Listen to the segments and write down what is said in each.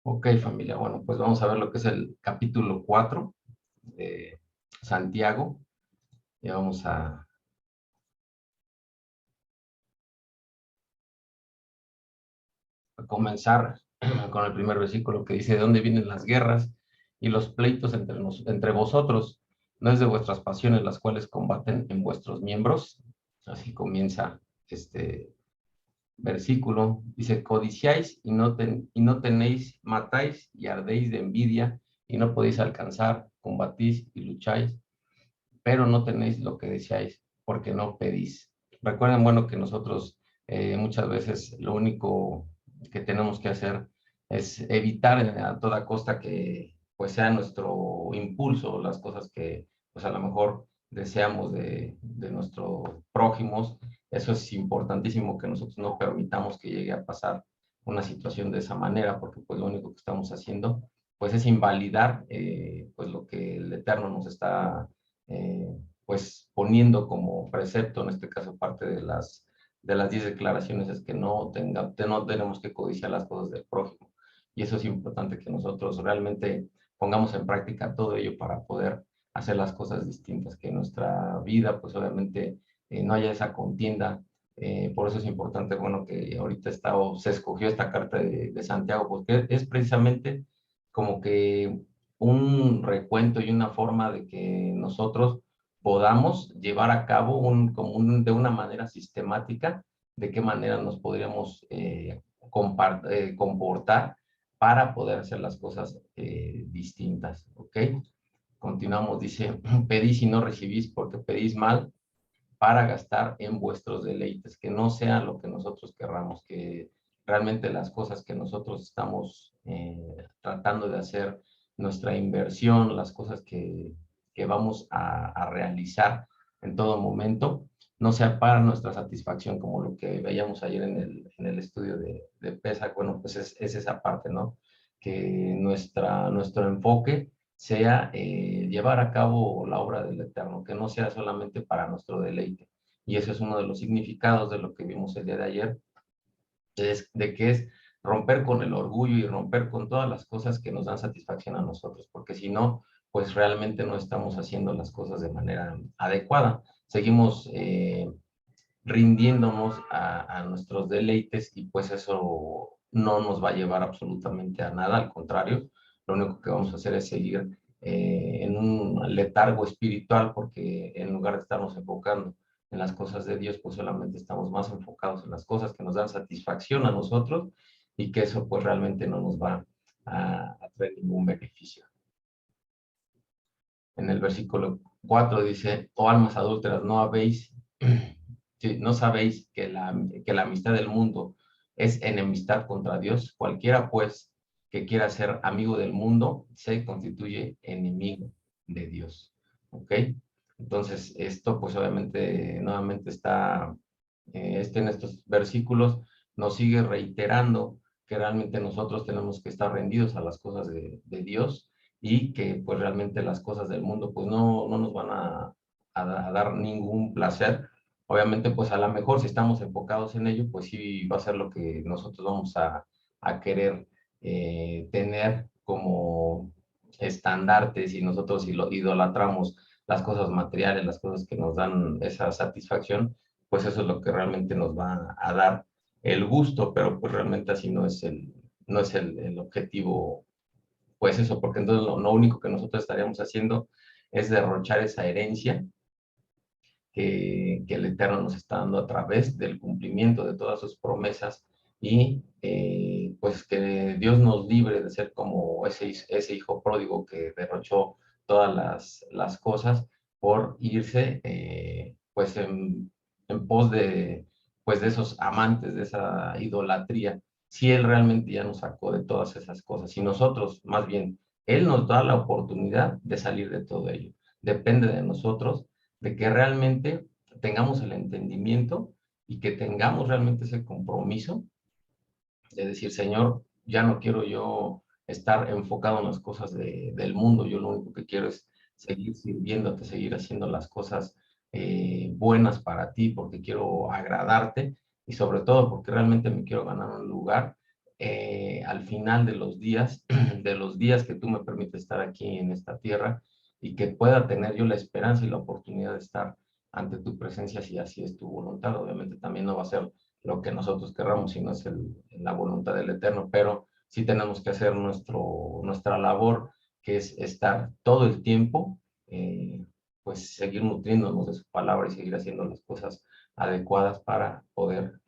Ok, familia. Bueno, pues vamos a ver lo que es el capítulo 4 de Santiago. Y vamos a comenzar con el primer versículo que dice: ¿de dónde vienen las guerras y los pleitos entre vosotros? ¿No es de vuestras pasiones las cuales combaten en vuestros miembros? Así comienza este versículo. Dice: codiciáis y no tenéis, matáis y ardéis de envidia y no podéis alcanzar, combatís y lucháis, pero no tenéis lo que deseáis, porque no pedís. Recuerden, bueno, que nosotros muchas veces lo único que tenemos que hacer es evitar a toda costa que pues sea nuestro impulso, las cosas que pues a lo mejor deseamos de nuestros prójimos. Eso es importantísimo, que nosotros no permitamos que llegue a pasar una situación de esa manera, porque pues lo único que estamos haciendo pues es invalidar pues lo que el Eterno nos está pues poniendo como precepto, en este caso parte de las 10 declaraciones, es que no tenemos que codiciar las cosas del prójimo. Y eso es importante, que nosotros realmente pongamos en práctica todo ello para poder hacer las cosas distintas, que en nuestra vida pues obviamente no haya esa contienda. Por eso es importante, bueno, que ahorita se escogió esta carta de Santiago, porque es precisamente como que un recuento y una forma de que nosotros podamos llevar a cabo de una manera sistemática, de qué manera nos podríamos comportar para poder hacer las cosas distintas, ¿ok? Continuamos, dice: pedís y no recibís porque pedís mal para gastar en vuestros deleites, que no sea lo que nosotros querramos, que realmente las cosas que nosotros estamos tratando de hacer, nuestra inversión, las cosas que vamos a realizar en todo momento, no sea para nuestra satisfacción, como lo que veíamos ayer en el estudio de PESA. Bueno, pues es esa parte, ¿no? Que nuestro enfoque sea llevar a cabo la obra del Eterno, que no sea solamente para nuestro deleite. Y eso es uno de los significados de lo que vimos el día de ayer, de que es romper con el orgullo y romper con todas las cosas que nos dan satisfacción a nosotros, porque si no, pues realmente no estamos haciendo las cosas de manera adecuada. Seguimos rindiéndonos a nuestros deleites, y pues eso no nos va a llevar absolutamente a nada, al contrario, lo único que vamos a hacer es seguir en un letargo espiritual, porque en lugar de estarnos enfocando en las cosas de Dios, pues solamente estamos más enfocados en las cosas que nos dan satisfacción a nosotros, y que eso pues realmente no nos va a traer ningún beneficio. En el versículo 4 dice: oh almas adúlteras, no habéis si no sabéis que la amistad del mundo es enemistad contra Dios. Cualquiera, pues, que quiera ser amigo del mundo, se constituye enemigo de Dios. ¿Ok? Entonces, esto, pues, obviamente, nuevamente está, en estos versículos, nos sigue reiterando que realmente nosotros tenemos que estar rendidos a las cosas de Dios, y que, pues, realmente las cosas del mundo, pues, no nos van a dar ningún placer. Obviamente, pues a lo mejor si estamos enfocados en ello, pues sí va a ser lo que nosotros vamos a querer tener como estandartes, y nosotros si lo idolatramos las cosas materiales, las cosas que nos dan esa satisfacción, pues eso es lo que realmente nos va a dar el gusto, pero pues realmente así no es el objetivo, pues eso, porque entonces lo único que nosotros estaríamos haciendo es derrochar esa herencia que el Eterno nos está dando a través del cumplimiento de todas sus promesas, y pues que Dios nos libre de ser como ese hijo pródigo que derrochó todas las cosas por irse pues en pos pues de esos amantes, de esa idolatría, si Él realmente ya nos sacó de todas esas cosas, y nosotros más bien, Él nos da la oportunidad de salir de todo ello. Depende de nosotros, de que realmente tengamos el entendimiento y que tengamos realmente ese compromiso de decir: Señor, ya no quiero yo estar enfocado en las cosas del mundo, yo lo único que quiero es seguir sirviéndote, seguir haciendo las cosas buenas para ti, porque quiero agradarte, y sobre todo porque realmente me quiero ganar un lugar al final de los días, de los días que tú me permites estar aquí en esta tierra, y que pueda tener yo la esperanza y la oportunidad de estar ante tu presencia si así es tu voluntad. Obviamente también no va a ser lo que nosotros querramos, sino es la voluntad del Eterno, pero sí tenemos que hacer nuestra labor, que es estar todo el tiempo, pues seguir nutriéndonos de su palabra y seguir haciendo las cosas adecuadas para poder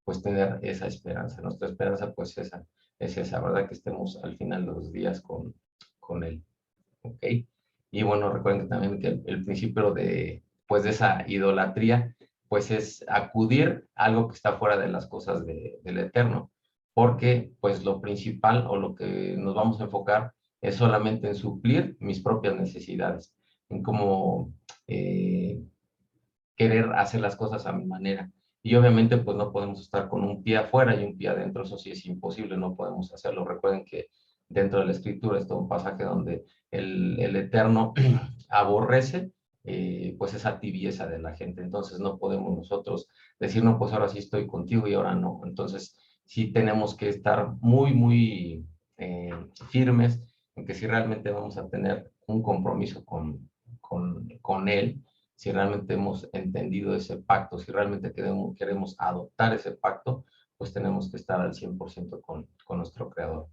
pues tener esa esperanza. Nuestra esperanza pues es esa, ¿verdad? Que estemos al final de los días con Él. ¿Ok? Y bueno, recuerden que también que el principio pues de esa idolatría, pues es acudir a algo que está fuera de las cosas del Eterno, porque pues lo principal o lo que nos vamos a enfocar es solamente en suplir mis propias necesidades, en cómo querer hacer las cosas a mi manera. Y obviamente pues no podemos estar con un pie afuera y un pie adentro, eso sí es imposible, no podemos hacerlo. Recuerden que dentro de la escritura está un pasaje donde el Eterno aborrece pues esa tibieza de la gente, entonces no podemos nosotros decir, no, pues ahora sí estoy contigo y ahora no. Entonces sí tenemos que estar muy firmes en que si realmente vamos a tener un compromiso con Él, si realmente hemos entendido ese pacto, si realmente queremos adoptar ese pacto, pues tenemos que estar al 100% con nuestro Creador.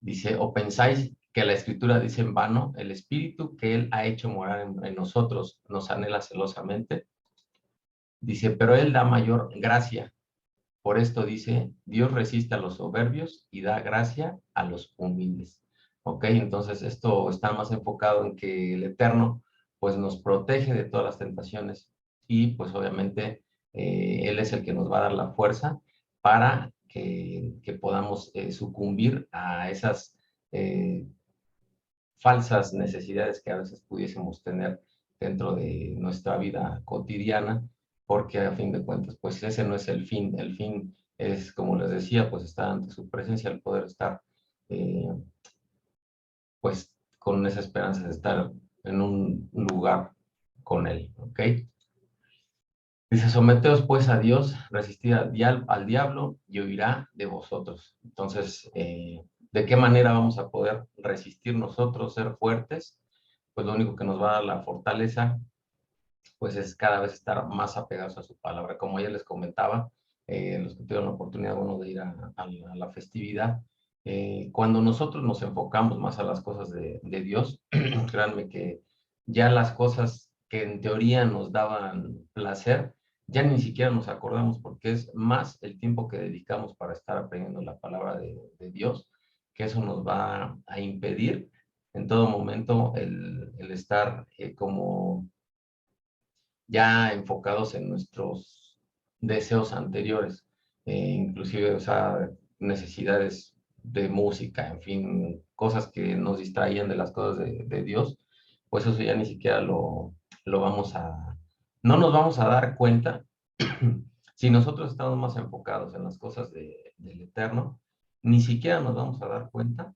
Dice, ¿o pensáis que la Escritura dice en vano, el Espíritu que Él ha hecho morar en nosotros nos anhela celosamente? Dice, pero Él da mayor gracia. Por esto dice, Dios resiste a los soberbios y da gracia a los humildes. ¿Ok? Entonces esto está más enfocado en que el Eterno pues nos protege de todas las tentaciones y pues obviamente Él es el que nos va a dar la fuerza para que podamos sucumbir a esas eh, falsas necesidades que a veces pudiésemos tener dentro de nuestra vida cotidiana, porque a fin de cuentas, pues ese no es el fin es, como les decía, pues estar ante su presencia, el poder estar, eh, pues con esa esperanza de estar en un lugar con él, ¿ok? Dice, someteos pues a Dios, resistid al diablo y huirá de vosotros. Entonces, ¿de qué manera vamos a poder resistir nosotros, ser fuertes? Pues lo único que nos va a dar la fortaleza, pues es cada vez estar más apegados a su palabra. Como ya les comentaba, los que tuvieron la oportunidad, bueno, de ir a la festividad, cuando nosotros nos enfocamos más a las cosas de Dios, créanme que ya las cosas que en teoría nos daban placer, ya ni siquiera nos acordamos porque es más el tiempo que dedicamos para estar aprendiendo la palabra de Dios, que eso nos va a impedir en todo momento el estar como ya enfocados en nuestros deseos anteriores, inclusive, o sea, necesidades de música, en fin, cosas que nos distraían de las cosas de Dios, pues eso ya ni siquiera lo vamos no nos vamos a dar cuenta si nosotros estamos más enfocados en las cosas del Eterno, ni siquiera nos vamos a dar cuenta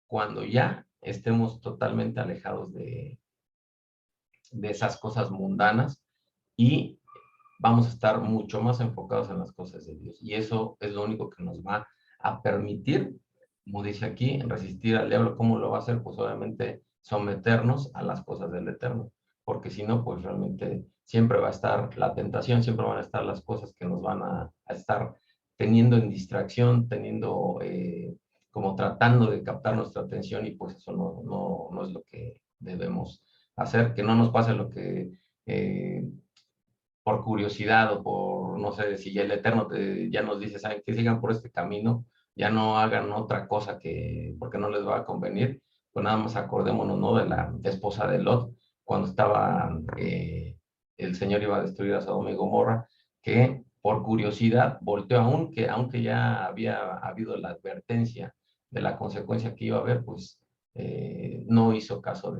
cuando ya estemos totalmente alejados de esas cosas mundanas y vamos a estar mucho más enfocados en las cosas de Dios. Y eso es lo único que nos va a permitir, como dice aquí, resistir al diablo. ¿Cómo lo va a hacer? Pues obviamente someternos a las cosas del Eterno. Porque si no, pues realmente siempre va a estar la tentación, siempre van a estar las cosas que nos van a estar teniendo en distracción, teniendo como tratando de captar nuestra atención y pues eso no es lo que debemos hacer, que no nos pase lo que por curiosidad o por, no sé, si ya el Eterno ya nos dice, saben, que sigan por este camino, ya no hagan otra cosa porque no les va a convenir, pues nada más acordémonos, ¿no? De la esposa de Lot, cuando estaba, el Señor iba a destruir a Sodoma y Gomorra, que por curiosidad volteó, aunque ya había habido la advertencia de la consecuencia que iba a haber, pues no hizo caso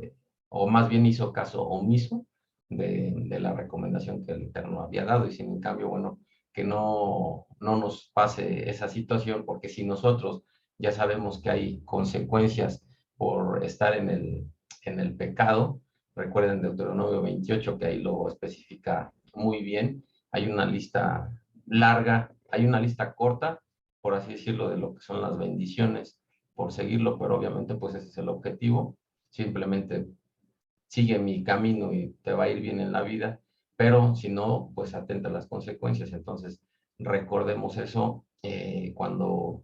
o más bien hizo caso omiso de la recomendación que el Eterno había dado, y sin en cambio, bueno, que no nos pase esa situación, porque si nosotros ya sabemos que hay consecuencias por estar en el pecado, recuerden Deuteronomio 28, que ahí lo especifica muy bien, hay una lista larga, hay una lista corta, por así decirlo, de lo que son las bendiciones por seguirlo, pero obviamente pues ese es el objetivo. Simplemente sigue mi camino y te va a ir bien en la vida, pero si no, pues atenta a las consecuencias. Entonces, recordemos eso cuando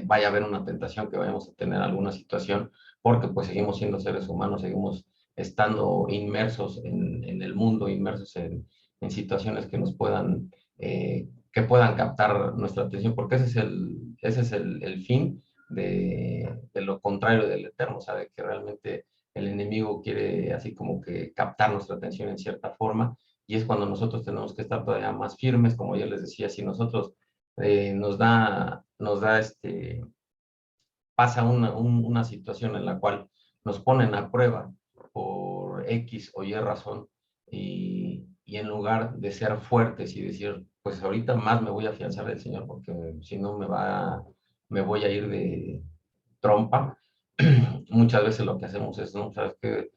vaya a haber una tentación, que vayamos a tener alguna situación, porque pues seguimos siendo seres humanos, seguimos estando inmersos en el mundo, inmersos en situaciones que nos puedan, que puedan captar nuestra atención, porque ese es el fin de lo contrario del eterno, ¿sabe? Que realmente el enemigo quiere así como que captar nuestra atención en cierta forma, y es cuando nosotros tenemos que estar todavía más firmes, como yo les decía, si nosotros pasa una situación en la cual nos ponen a prueba por X o Y razón, y en lugar de ser fuertes y decir, pues ahorita más me voy a afianzar del Señor porque si no me voy a ir de trompa, muchas veces lo que hacemos es, ¿no? Sabes que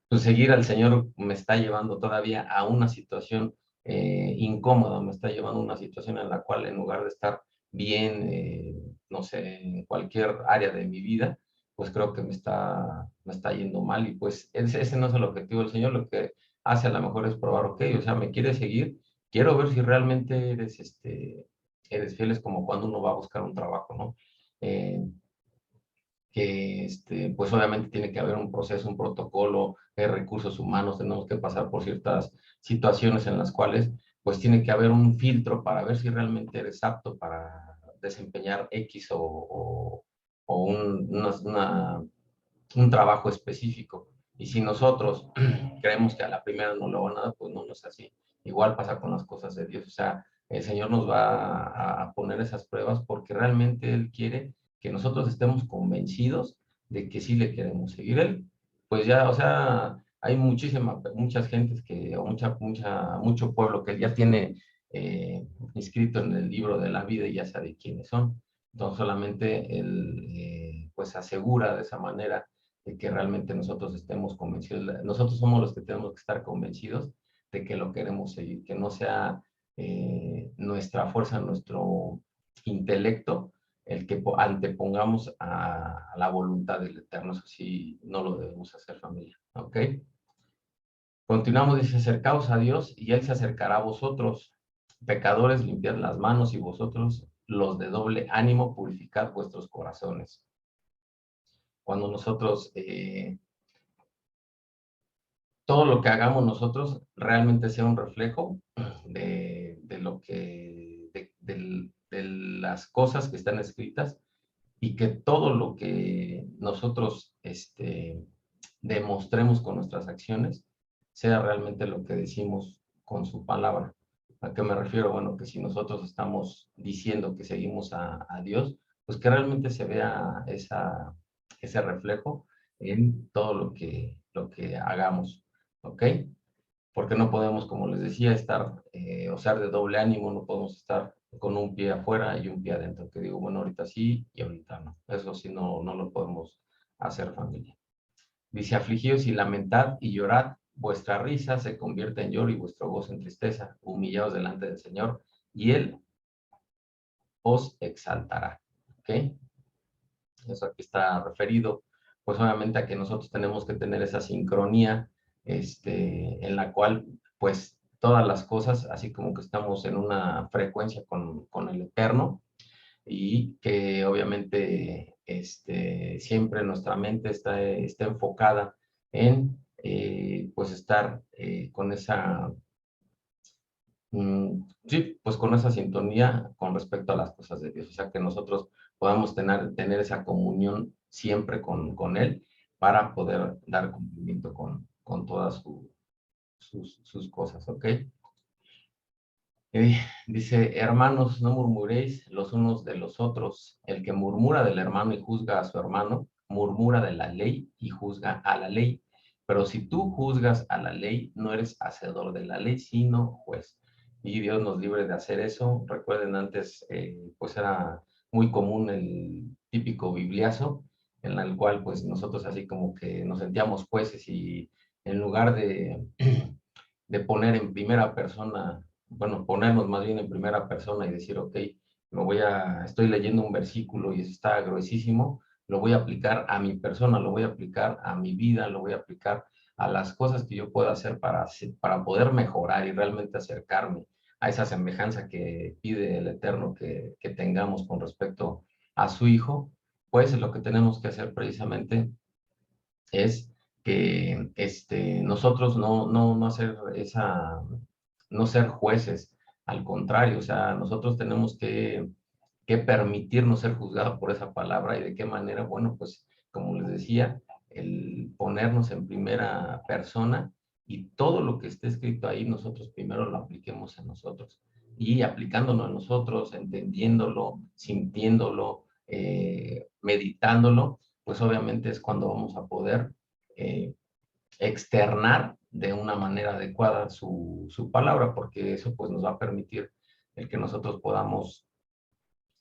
pues seguir al Señor me está llevando todavía a una situación incómoda, me está llevando a una situación en la cual en lugar de estar bien, no sé, en cualquier área de mi vida, pues creo que me está yendo mal, y pues ese no es el objetivo del Señor. Lo que hace a lo mejor es probar, ok, o sea, me quiere seguir, quiero ver si realmente eres fiel. Es como cuando uno va a buscar un trabajo, ¿no? Que pues obviamente tiene que haber un proceso, un protocolo, recursos humanos, tenemos que pasar por ciertas situaciones en las cuales pues tiene que haber un filtro para ver si realmente eres apto para desempeñar X o un trabajo específico. Y si nosotros creemos que a la primera no lo van a dar, pues no es así. Igual pasa con las cosas de Dios. O sea, el Señor nos va a poner esas pruebas porque realmente Él quiere que nosotros estemos convencidos de que sí le queremos seguir. Él, pues ya, o sea, hay muchas gentes o mucho pueblo que ya tiene inscrito en el libro de la vida y ya sabe quiénes son. Entonces solamente Él, pues asegura de esa manera de que realmente nosotros estemos convencidos. Nosotros somos los que tenemos que estar convencidos de que lo queremos seguir, que no sea nuestra fuerza, nuestro intelecto, el que antepongamos a la voluntad del Eterno. Eso sí, no lo debemos hacer, familia. ¿Ok? Continuamos, dice, acercaos a Dios y Él se acercará a vosotros. Pecadores, limpiad las manos, y vosotros, los de doble ánimo, purificad vuestros corazones. Cuando nosotros todo lo que hagamos nosotros realmente sea un reflejo de lo que, de las cosas que están escritas, y que todo lo que nosotros demostremos con nuestras acciones sea realmente lo que decimos con su palabra. ¿A qué me refiero? Bueno, que si nosotros estamos diciendo que seguimos a Dios, pues que realmente se vea ese reflejo en todo lo que hagamos. ¿Ok? Porque no podemos, como les decía, o ser de doble ánimo, no podemos estar con un pie afuera y un pie adentro, que digo, bueno, ahorita sí y ahorita no. Eso sí, no lo podemos hacer, familia. Dice, afligidos y lamentad y llorad, vuestra risa se convierte en lloro y vuestro gozo en tristeza, humillados delante del Señor, y Él os exaltará. ¿Ok? Eso aquí está referido, pues obviamente a que nosotros tenemos que tener esa sincronía, en la cual, pues, todas las cosas, así como que estamos en una frecuencia con el Eterno, y que obviamente siempre nuestra mente está enfocada en, pues, estar con esa, sí, pues con esa sintonía con respecto a las cosas de Dios. O sea, que nosotros podamos tener esa comunión siempre con Él, para poder dar cumplimiento con todas sus cosas, ¿ok? Dice, hermanos, no murmuréis los unos de los otros. El que murmura del hermano y juzga a su hermano, murmura de la ley y juzga a la ley. Pero si tú juzgas a la ley, no eres hacedor de la ley, sino juez. Y Dios nos libre de hacer eso. Recuerden, antes pues era muy común el típico bibliazo, en el cual pues nosotros así como que nos sentíamos jueces, y en lugar de poner en primera persona, bueno, ponernos más bien en primera persona y decir, ok, estoy leyendo un versículo y eso está gruesísimo, lo voy a aplicar a mi persona, lo voy a aplicar a mi vida, lo voy a aplicar a las cosas que yo pueda hacer para poder mejorar y realmente acercarme a esa semejanza que pide el Eterno que tengamos con respecto a su Hijo, pues lo que tenemos que hacer precisamente es que nosotros no hacer no ser jueces, al contrario, o sea, nosotros tenemos que permitirnos ser juzgados por esa palabra y de qué manera, bueno, pues como les decía, el ponernos en primera persona y todo lo que esté escrito ahí, nosotros primero lo apliquemos en nosotros. Y aplicándolo en nosotros, entendiéndolo, sintiéndolo, meditándolo, pues obviamente es cuando vamos a poder eh, externar de una manera adecuada su palabra, porque eso pues nos va a permitir el que nosotros podamos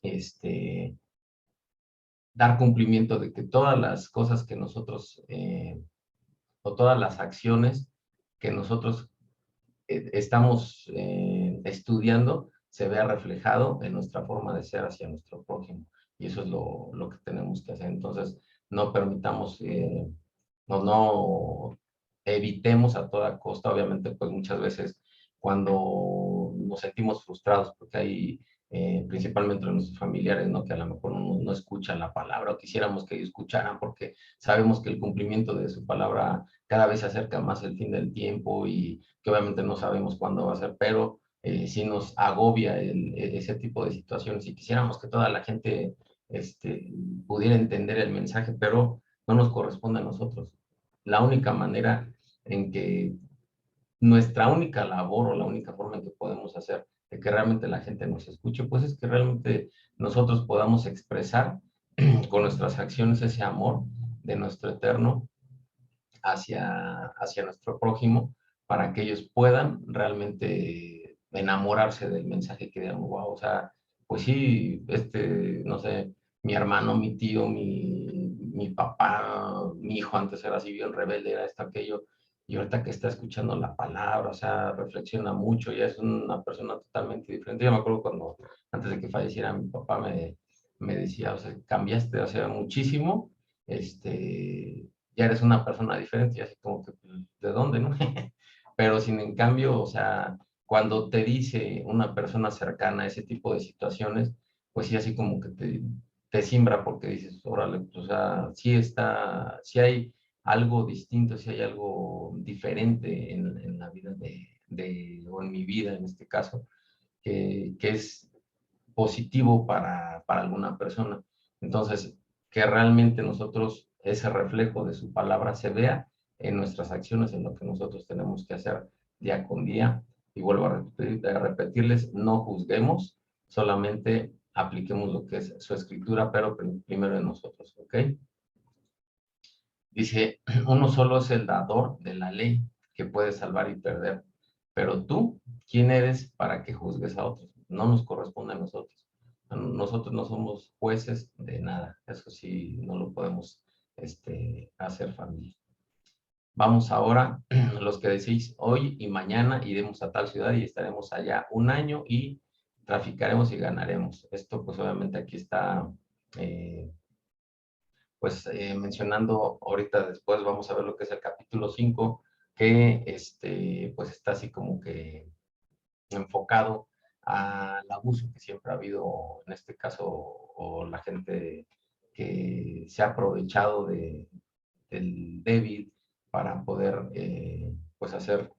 este, dar cumplimiento de que todas las cosas que nosotros, o todas las acciones que nosotros estamos estudiando, se vea reflejado en nuestra forma de ser hacia nuestro prójimo. Y eso es lo que tenemos que hacer. Entonces, no permitamos, no evitemos a toda costa, obviamente, pues muchas veces cuando nos sentimos frustrados porque hay principalmente de nuestros familiares, ¿no? Que a lo mejor no escuchan la palabra o quisiéramos que ellos escucharan porque sabemos que el cumplimiento de su palabra cada vez se acerca más el fin del tiempo y que obviamente no sabemos cuándo va a ser, pero sí nos agobia ese tipo de situaciones y quisiéramos que toda la gente pudiera entender el mensaje, pero no nos corresponde a nosotros. La única manera en que nuestra única labor o la única forma en que podemos hacer de que realmente la gente nos escuche, pues es que realmente nosotros podamos expresar con nuestras acciones ese amor de nuestro eterno hacia nuestro prójimo para que ellos puedan realmente enamorarse del mensaje que digan, wow, o sea, pues sí, no sé, mi hermano, mi tío, mi papá, mi hijo antes era así bien rebelde, era esto, aquello, y ahorita que está escuchando la palabra, o sea, reflexiona mucho, ya es una persona totalmente diferente. Yo me acuerdo cuando, antes de que falleciera mi papá, me decía, o sea, cambiaste, o sea, muchísimo, ya eres una persona diferente, y así como que, pues, ¿de dónde, no? Pero sin en cambio, o sea, cuando te dice una persona cercana a ese tipo de situaciones, pues sí, así como que te simbra porque dices, órale, pues, o sea, sí hay algo distinto, sí hay algo diferente en la vida o en mi vida en este caso, que es positivo para alguna persona. Entonces, que realmente nosotros, ese reflejo de su palabra se vea en nuestras acciones, en lo que nosotros tenemos que hacer día con día. Y vuelvo a repetirles, no juzguemos, solamente apliquemos lo que es su escritura, pero primero en nosotros, ¿ok? Dice, uno solo es el dador de la ley que puede salvar y perder, pero tú, ¿quién eres para que juzgues a otros? No nos corresponde a nosotros. Nosotros no somos jueces de nada. Eso sí, no lo podemos hacer, familia. Vamos ahora, los que decís, hoy y mañana iremos a tal ciudad y estaremos allá un año y traficaremos y ganaremos. Esto pues obviamente aquí está pues mencionando ahorita después vamos a ver lo que es el capítulo 5 que pues está así como que enfocado al abuso que siempre ha habido en este caso o la gente que se ha aprovechado del débil para poder pues hacer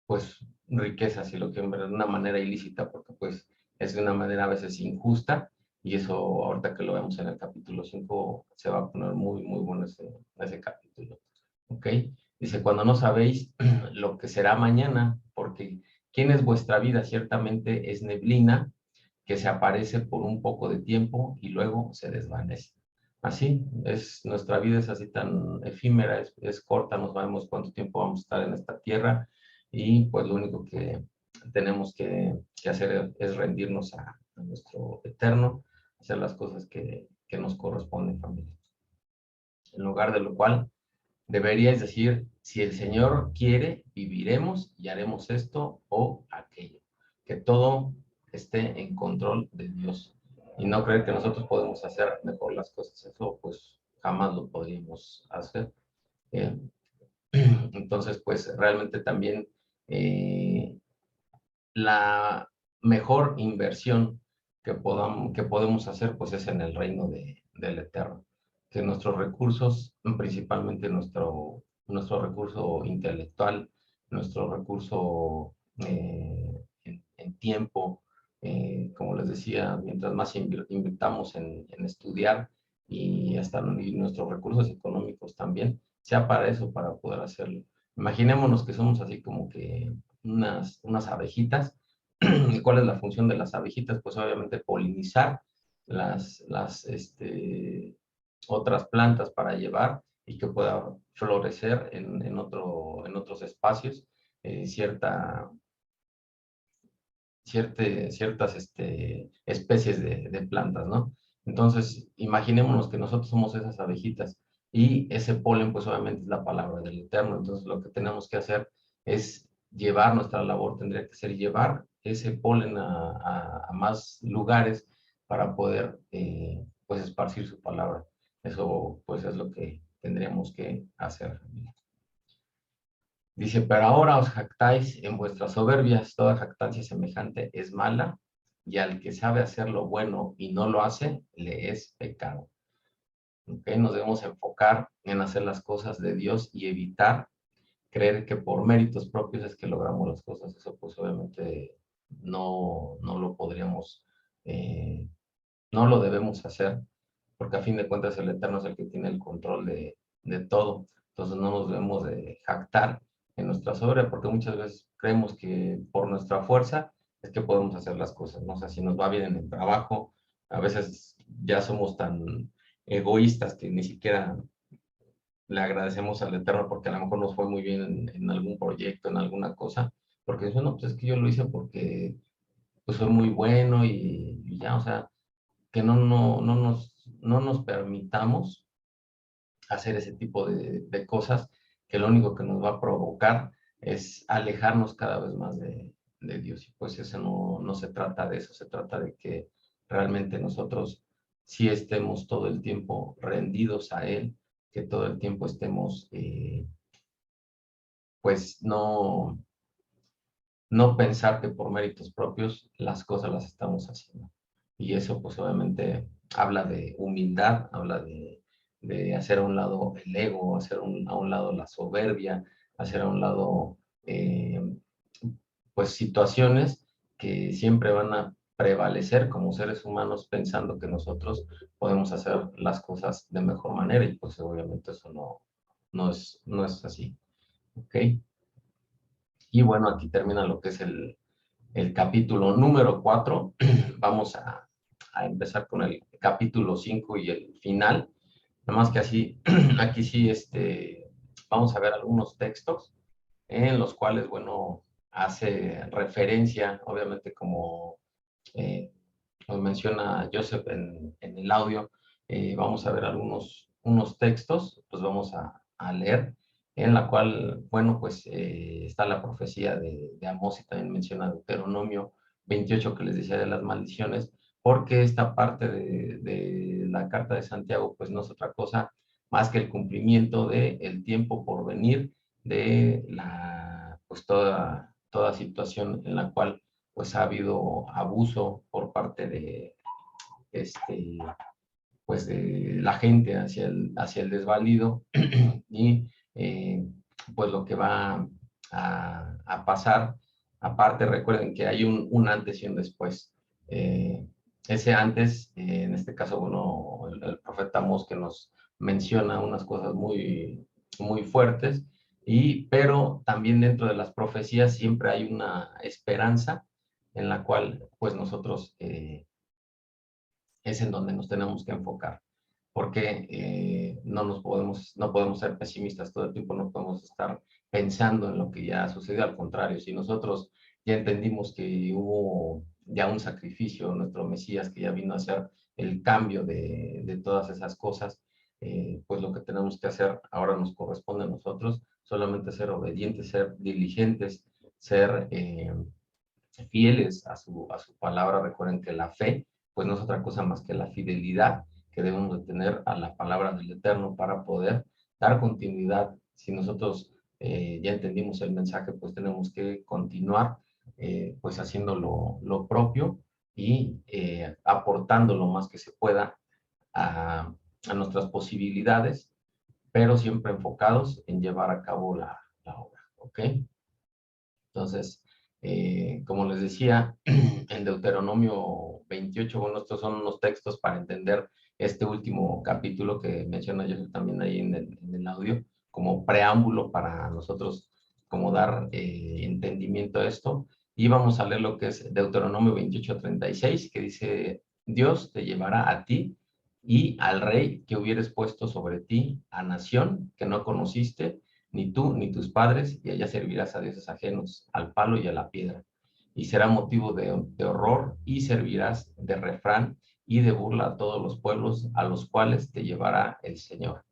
pues riquezas y lo que de una manera ilícita porque pues es de una manera a veces injusta y eso ahorita que lo vemos en el capítulo 5 se va a poner muy muy bueno ese capítulo, ¿ok? Dice, cuando no sabéis lo que será mañana, porque ¿quién es vuestra vida? Ciertamente es neblina que se aparece por un poco de tiempo y luego se desvanece. Así es, nuestra vida es así tan efímera, es corta, no sabemos cuánto tiempo vamos a estar en esta tierra y pues lo único que tenemos que hacer es rendirnos a nuestro eterno, hacer las cosas que nos corresponden, familia. En lugar de lo cual, deberíais decir, si el Señor quiere, viviremos y haremos esto o aquello. Que todo esté en control de Dios y no creer que nosotros podemos hacer mejor las cosas. Eso pues jamás lo podríamos hacer. Eh, entonces pues realmente también la mejor inversión que podemos hacer pues es en el reino del Eterno. Que nuestros recursos, principalmente nuestro recurso intelectual, nuestro recurso en tiempo, como les decía, mientras más invirtamos en estudiar y hasta nuestros recursos económicos también, sea para eso, para poder hacerlo. Imaginémonos que somos así como que unas abejitas. ¿Y cuál es la función de las abejitas? Pues obviamente polinizar las otras plantas para llevar y que pueda florecer en otros espacios ciertas especies de plantas, ¿no? Entonces, imaginémonos que nosotros somos esas abejitas y ese polen, pues obviamente es la palabra del Eterno. Entonces, lo que tenemos que hacer es llevar, nuestra labor tendría que ser llevar ese polen a más lugares para poder, pues, esparcir su palabra. Eso, pues, es lo que tendríamos que hacer. Dice, pero ahora os jactáis en vuestras soberbias, toda jactancia semejante es mala, y al que sabe hacer lo bueno y no lo hace, le es pecado. ¿Okay? Nos debemos enfocar en hacer las cosas de Dios y evitar creer que por méritos propios es que logramos las cosas. Eso pues obviamente no lo podríamos, no lo debemos hacer, porque a fin de cuentas el Eterno es el que tiene el control de todo. Entonces no nos debemos de jactar en nuestra obra, porque muchas veces creemos que por nuestra fuerza es que podemos hacer las cosas, ¿no? O sea, si nos va bien en el trabajo, a veces ya somos tan egoístas que ni siquiera le agradecemos al Eterno porque a lo mejor nos fue muy bien en algún proyecto, en alguna cosa, porque eso no, pues es que yo lo hice porque pues fue muy bueno y ya, o sea, que no nos permitamos hacer ese tipo de cosas que lo único que nos va a provocar es alejarnos cada vez más de Dios. Y pues eso no se trata de eso, se trata de que realmente nosotros sí estemos todo el tiempo rendidos a Él, que todo el tiempo estemos, pues no pensar que por méritos propios las cosas las estamos haciendo. Y eso pues obviamente habla de humildad, habla de hacer a un lado el ego, hacer a un lado la soberbia, hacer a un lado pues situaciones que siempre van a prevalecer como seres humanos pensando que nosotros podemos hacer las cosas de mejor manera y pues obviamente eso no es así. ¿Ok? Y bueno, aquí termina lo que es el capítulo número 4. Vamos a empezar con el capítulo 5 y el final. Nada más que así, aquí sí, vamos a ver algunos textos en los cuales, bueno, hace referencia, obviamente, como nos menciona Joseph en el audio, vamos a ver unos textos, pues vamos a leer, en la cual, bueno, pues está la profecía de Amós y también menciona Deuteronomio 28 que les decía de las maldiciones, porque esta parte de la carta de Santiago, pues no es otra cosa más que el cumplimiento del tiempo por venir de pues toda situación en la cual pues ha habido abuso por parte este, pues de la gente hacia el desvalido y pues lo que va a pasar, aparte recuerden que hay un antes y un después. Ese antes, en este caso, bueno, el profeta Amós que nos menciona unas cosas muy fuertes, pero también dentro de las profecías siempre hay una esperanza en la cual pues nosotros es en donde nos tenemos que enfocar, porque no podemos ser pesimistas todo el tiempo, no podemos estar pensando en lo que ya sucedió, al contrario, si nosotros ya entendimos que hubo ya un sacrificio, nuestro Mesías que ya vino a hacer el cambio de todas esas cosas, pues lo que tenemos que hacer ahora nos corresponde a nosotros, solamente ser obedientes, ser diligentes, ser fieles a su palabra. Recuerden que la fe, pues no es otra cosa más que la fidelidad que debemos de tener a la palabra del Eterno para poder dar continuidad. Si nosotros ya entendimos el mensaje, pues tenemos que continuar pues haciendo lo propio y aportando lo más que se pueda a nuestras posibilidades, pero siempre enfocados en llevar a cabo la obra, ¿ok? Entonces, como les decía, en Deuteronomio 28, bueno, estos son unos textos para entender este último capítulo que menciona yo también ahí en el audio, como preámbulo para nosotros como dar entendimiento a esto. Y vamos a leer lo que es Deuteronomio 28:36, que dice, Dios te llevará a ti y al rey que hubieres puesto sobre ti, a nación que no conociste, ni tú ni tus padres, y allá servirás a dioses ajenos, al palo y a la piedra. Y será motivo de horror, y servirás de refrán y de burla a todos los pueblos a los cuales te llevará el Señor.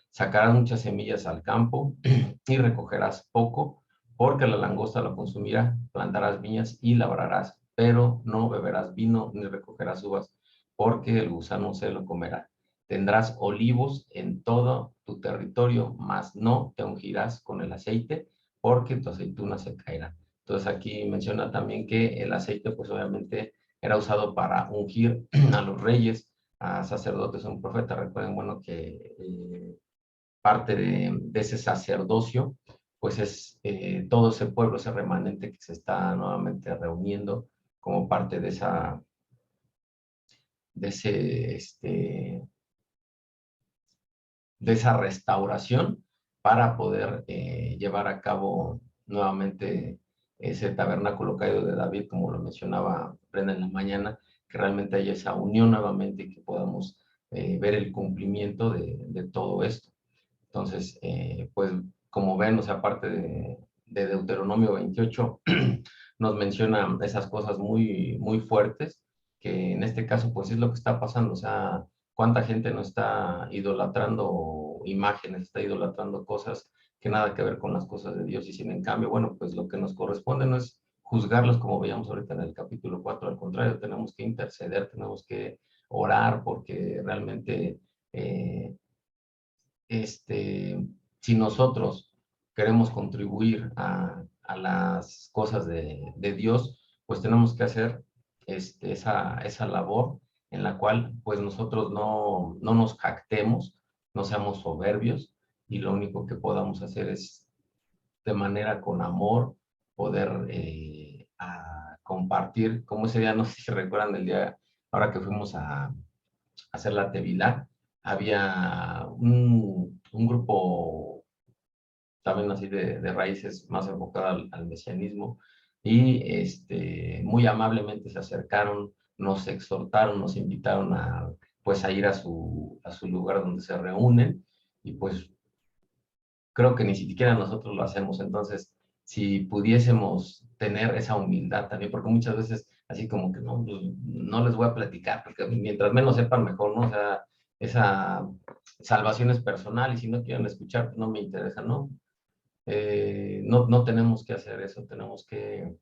Sacarás muchas semillas al campo y recogerás poco, porque la langosta lo consumirá. Plantarás viñas y labrarás, pero no beberás vino ni recogerás uvas, porque el gusano se lo comerá. Tendrás olivos en todo tu territorio, mas no te ungirás con el aceite, porque tu aceituna se caerá. Entonces aquí menciona también que el aceite, pues obviamente era usado para ungir a los reyes, a sacerdotes, a un profeta. Recuerden, bueno, que parte de ese sacerdocio, pues es todo ese pueblo, ese remanente que se está nuevamente reuniendo como parte de esa, de esa restauración para poder llevar a cabo nuevamente ese tabernáculo caído de David, como lo mencionaba Brenda en la mañana, que realmente haya esa unión nuevamente y que podamos ver el cumplimiento de todo esto. Entonces, pues como ven, o sea, aparte de Deuteronomio 28, nos menciona esas cosas muy, muy fuertes, que en este caso, pues es lo que está pasando. O sea, cuánta gente no está idolatrando imágenes, está idolatrando cosas que nada que ver con las cosas de Dios. Y sin en cambio, bueno, pues lo que nos corresponde no es juzgarlos como veíamos ahorita en el capítulo 4, al contrario, tenemos que interceder, tenemos que orar porque realmente si nosotros queremos contribuir a las cosas de Dios, pues tenemos que hacer esa labor en la cual pues nosotros no nos jactemos, no seamos soberbios, y lo único que podamos hacer es de manera con amor poder compartir, como ese día, no sé si recuerdan el día, ahora que fuimos a hacer la Tevilá, había un grupo también así de raíces más enfocada al mesianismo, y muy amablemente se acercaron, nos exhortaron, nos invitaron pues a ir a su lugar donde se reúnen, y pues creo que ni siquiera nosotros lo hacemos. Entonces, si pudiésemos tener esa humildad también, porque muchas veces así como que no, pues, no les voy a platicar, porque mientras menos sepan mejor, ¿no? O sea, esa salvación es personal, y si no quieren escuchar, pues no me interesa, ¿no? No tenemos que hacer eso, tenemos que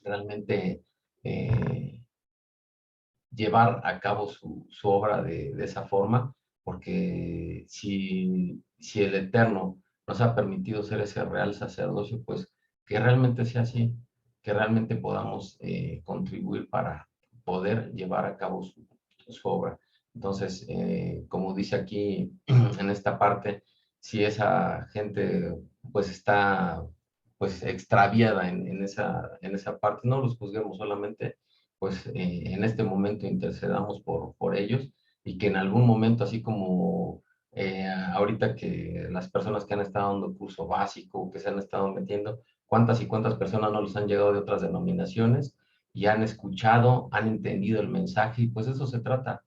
realmente eh, llevar a cabo su obra de esa forma, porque si el Eterno nos ha permitido ser ese real sacerdocio, pues que realmente sea así, que realmente podamos contribuir para poder llevar a cabo su obra. Entonces, como dice aquí en esta parte, si esa gente pues está pues extraviada en esa parte, no los juzguemos, solamente pues en este momento intercedamos por ellos, y que en algún momento, así como ahorita que las personas que han estado dando curso básico, que se han estado metiendo, cuántas y cuántas personas no les han llegado de otras denominaciones y han escuchado, han entendido el mensaje, y pues eso se trata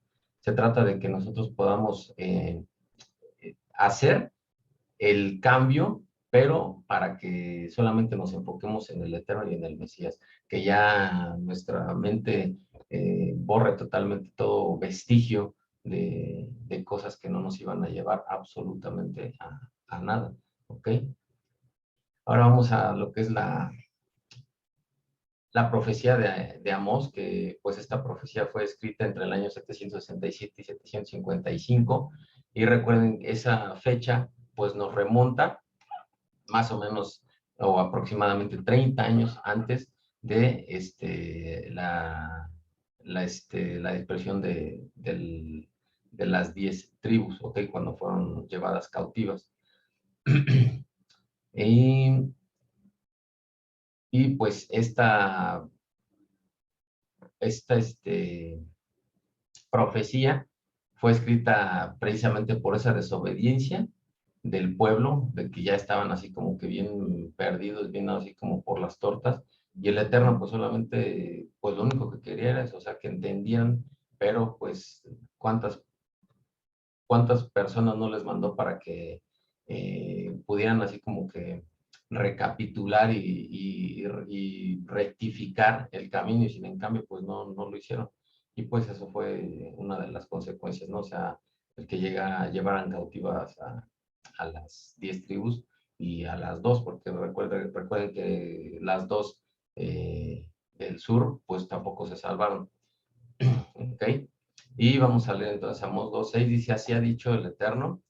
de que nosotros podamos hacer el cambio, pero para que solamente nos enfoquemos en el Eterno y en el Mesías, que ya nuestra mente borre totalmente todo vestigio de cosas que no nos iban a llevar absolutamente a nada, ¿ok? Ahora vamos a lo que es la profecía de Amós, que pues esta profecía fue escrita entre el año 767 y 755, y recuerden que esa fecha pues nos remonta más o menos o aproximadamente 30 años antes de la dispersión de las 10 tribus, ¿ok? Cuando fueron llevadas cautivas. y, y pues esta profecía fue escrita precisamente por esa desobediencia del pueblo, de que ya estaban así como que bien perdidos, bien así como por las tortas, y el Eterno pues solamente, pues lo único que quería era eso, o sea, que entendieran, pero pues cuántas personas no les mandó para que pudieran así como que recapitular y rectificar el camino, y sin en cambio pues no lo hicieron. Y pues eso fue una de las consecuencias, ¿no? O sea, el que llevaran cautivas a las 10 tribus y a las dos, porque recuerden que las dos del sur pues tampoco se salvaron. ¿Ok? Y vamos a leer entonces Amós 2:6, dice, así ha dicho el Eterno,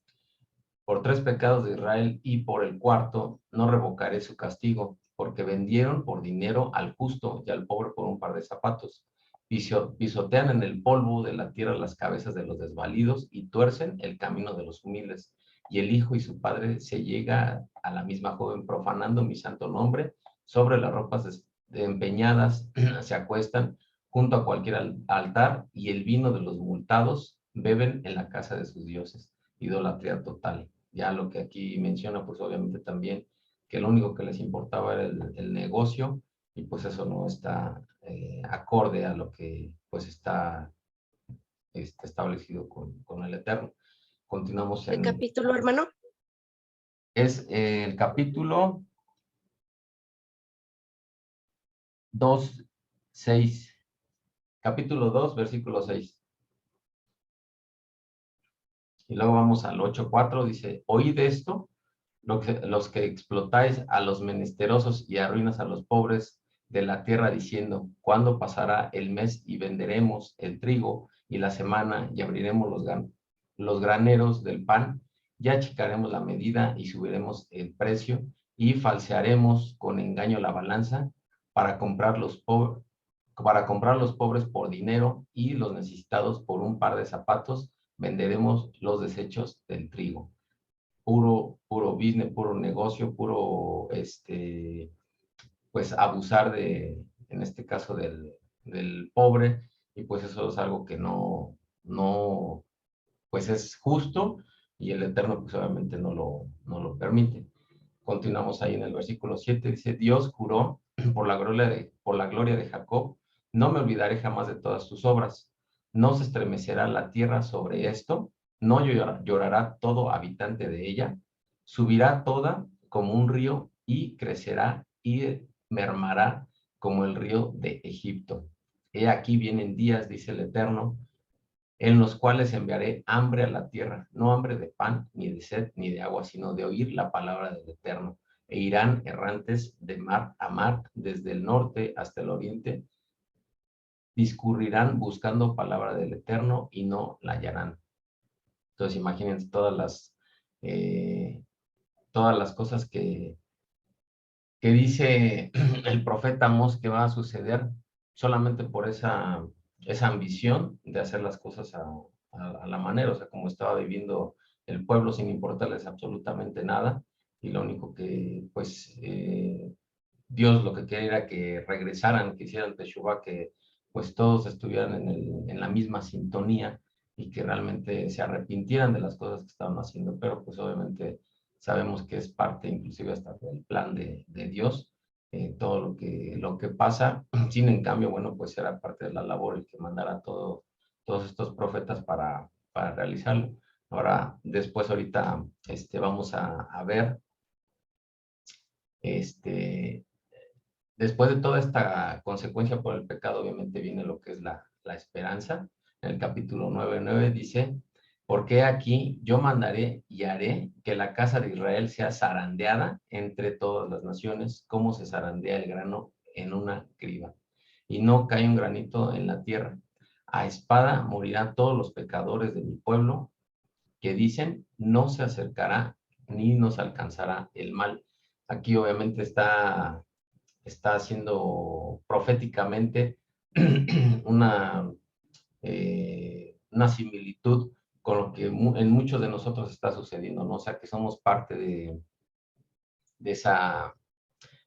por 3 pecados de Israel y por el cuarto no revocaré su castigo, porque vendieron por dinero al justo y al pobre por un par de zapatos. Pisotean en el polvo de la tierra las cabezas de los desvalidos y tuercen el camino de los humildes. Y el hijo y su padre se llega a la misma joven profanando mi santo nombre. Sobre las ropas empeñadas se acuestan junto a cualquier altar, y el vino de los multados beben en la casa de sus dioses. Idolatría total. Ya lo que aquí menciona, pues obviamente también que lo único que les importaba era el negocio, y pues eso no está acorde a lo que pues está establecido con el Eterno. Continuamos ¿El capítulo, hermano? Es el capítulo 2:6. Capítulo 2, versículo 6. Y luego vamos al 8:4, dice, oíd esto, los que explotáis a los menesterosos y arruinas a los pobres de la tierra, diciendo, ¿cuándo pasará el mes y venderemos el trigo y la semana y abriremos los graneros del pan? Ya achicaremos la medida y subiremos el precio y falsearemos con engaño la balanza para comprar los pobres por dinero y los necesitados por un par de zapatos. Venderemos los desechos del trigo. Puro business, puro negocio, puro, pues abusar en este caso del pobre, y pues eso es algo que no, pues es justo, y el Eterno pues obviamente no lo permite. Continuamos ahí en el versículo 7, dice, Dios juró por la gloria de Jacob, no me olvidaré jamás de todas tus obras, no se estremecerá la tierra sobre esto, no llorará todo habitante de ella, subirá toda como un río y crecerá y mermará como el río de Egipto. He aquí vienen días, dice el Eterno, en los cuales enviaré hambre a la tierra, no hambre de pan, ni de sed, ni de agua, sino de oír la palabra del Eterno. E irán errantes de mar a mar, desde el norte hasta el oriente, discurrirán buscando palabra del Eterno y no la hallarán. Entonces imagínense todas las cosas que dice el profeta Amós que va a suceder solamente por esa ambición de hacer las cosas a la manera, o sea, como estaba viviendo el pueblo sin importarles absolutamente nada, y lo único que, pues, Dios lo que quería era que regresaran, que hicieran Teshuvah, que pues todos estuvieran en la misma sintonía y que realmente se arrepintieran de las cosas que estaban haciendo, pero pues obviamente sabemos que es parte inclusive hasta del plan de Dios, todo lo que pasa. Sin en cambio, bueno, pues era parte de la labor el que mandara todos estos profetas para realizarlo. Ahora, después ahorita vamos a ver, después de toda esta consecuencia por el pecado, obviamente viene lo que es la esperanza. En el capítulo 9:9 dice, porque aquí yo mandaré y haré que la casa de Israel sea zarandeada entre todas las naciones, como se zarandea el grano en una criba, y no cae un granito en la tierra. A espada morirán todos los pecadores de mi pueblo, que dicen, no se acercará ni nos alcanzará el mal. Aquí obviamente está haciendo proféticamente una similitud con lo que en muchos de nosotros está sucediendo, ¿no? O sea, que somos parte de esa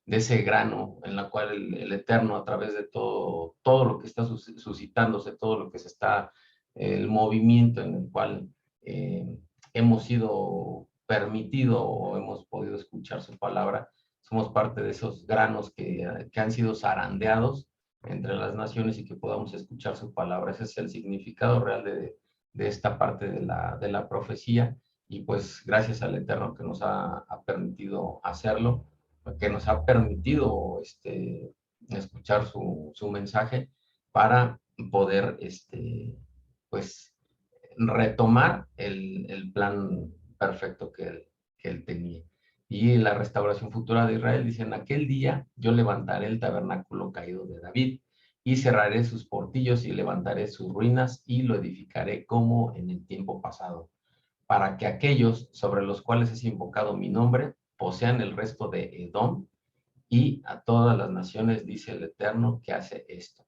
de ese grano en la cual el Eterno, a través de todo lo que está suscitándose, todo lo que se está, el movimiento en el cual hemos sido permitido o hemos podido escuchar su palabra, somos parte de esos granos que han sido zarandeados entre las naciones y que podamos escuchar su palabra. Ese es el significado real de esta parte de la profecía, y pues gracias al Eterno que nos ha permitido hacerlo, que nos ha permitido escuchar su mensaje para poder pues retomar el plan perfecto que él tenía. Y la restauración futura de Israel dice: en aquel día yo levantaré el tabernáculo caído de David y cerraré sus portillos y levantaré sus ruinas y lo edificaré como en el tiempo pasado, para que aquellos sobre los cuales es invocado mi nombre posean el resto de Edom, y a todas las naciones, dice el Eterno, que hace esto.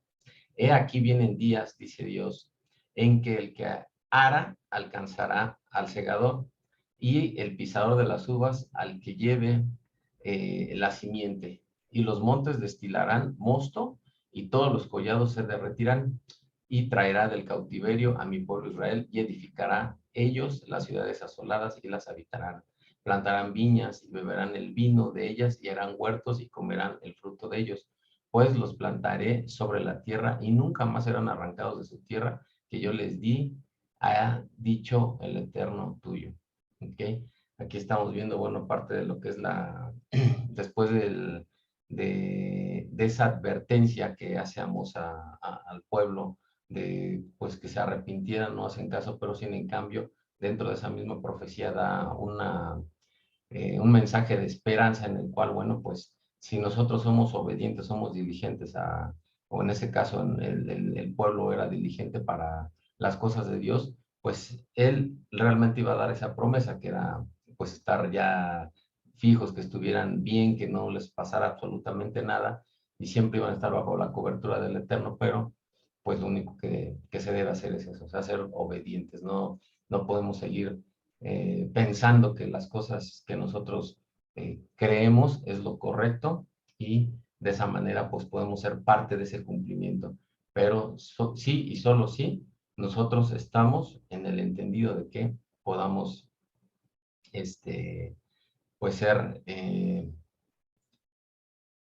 He aquí vienen días, dice Dios, en que el que ara alcanzará al segador, y el pisador de las uvas al que lleve la simiente, y los montes destilarán mosto, y todos los collados se derretirán, y traerá del cautiverio a mi pueblo Israel, y edificará ellos las ciudades asoladas y las habitarán. Plantarán viñas y beberán el vino de ellas, y harán huertos y comerán el fruto de ellos, pues los plantaré sobre la tierra y nunca más serán arrancados de su tierra que yo les di, ha dicho el Eterno tuyo. ¿Ok? Aquí estamos viendo, bueno, parte de lo que es después de esa advertencia que hacemos al pueblo, de pues que se arrepintieran, no hacen caso, pero sin en cambio, dentro de esa misma profecía da un mensaje de esperanza en el cual, bueno, pues si nosotros somos obedientes, somos diligentes o en ese caso el pueblo era diligente para las cosas de Dios, pues él realmente iba a dar esa promesa, que era pues estar ya fijos, que estuvieran bien, que no les pasara absolutamente nada, y siempre iban a estar bajo la cobertura del Eterno, pero pues lo único que se debe hacer es eso, o sea, ser obedientes, no podemos seguir pensando que las cosas que nosotros creemos es lo correcto, y de esa manera pues podemos ser parte de ese cumplimiento. Pero sí y solo sí, nosotros estamos en el entendido de que podamos pues ser,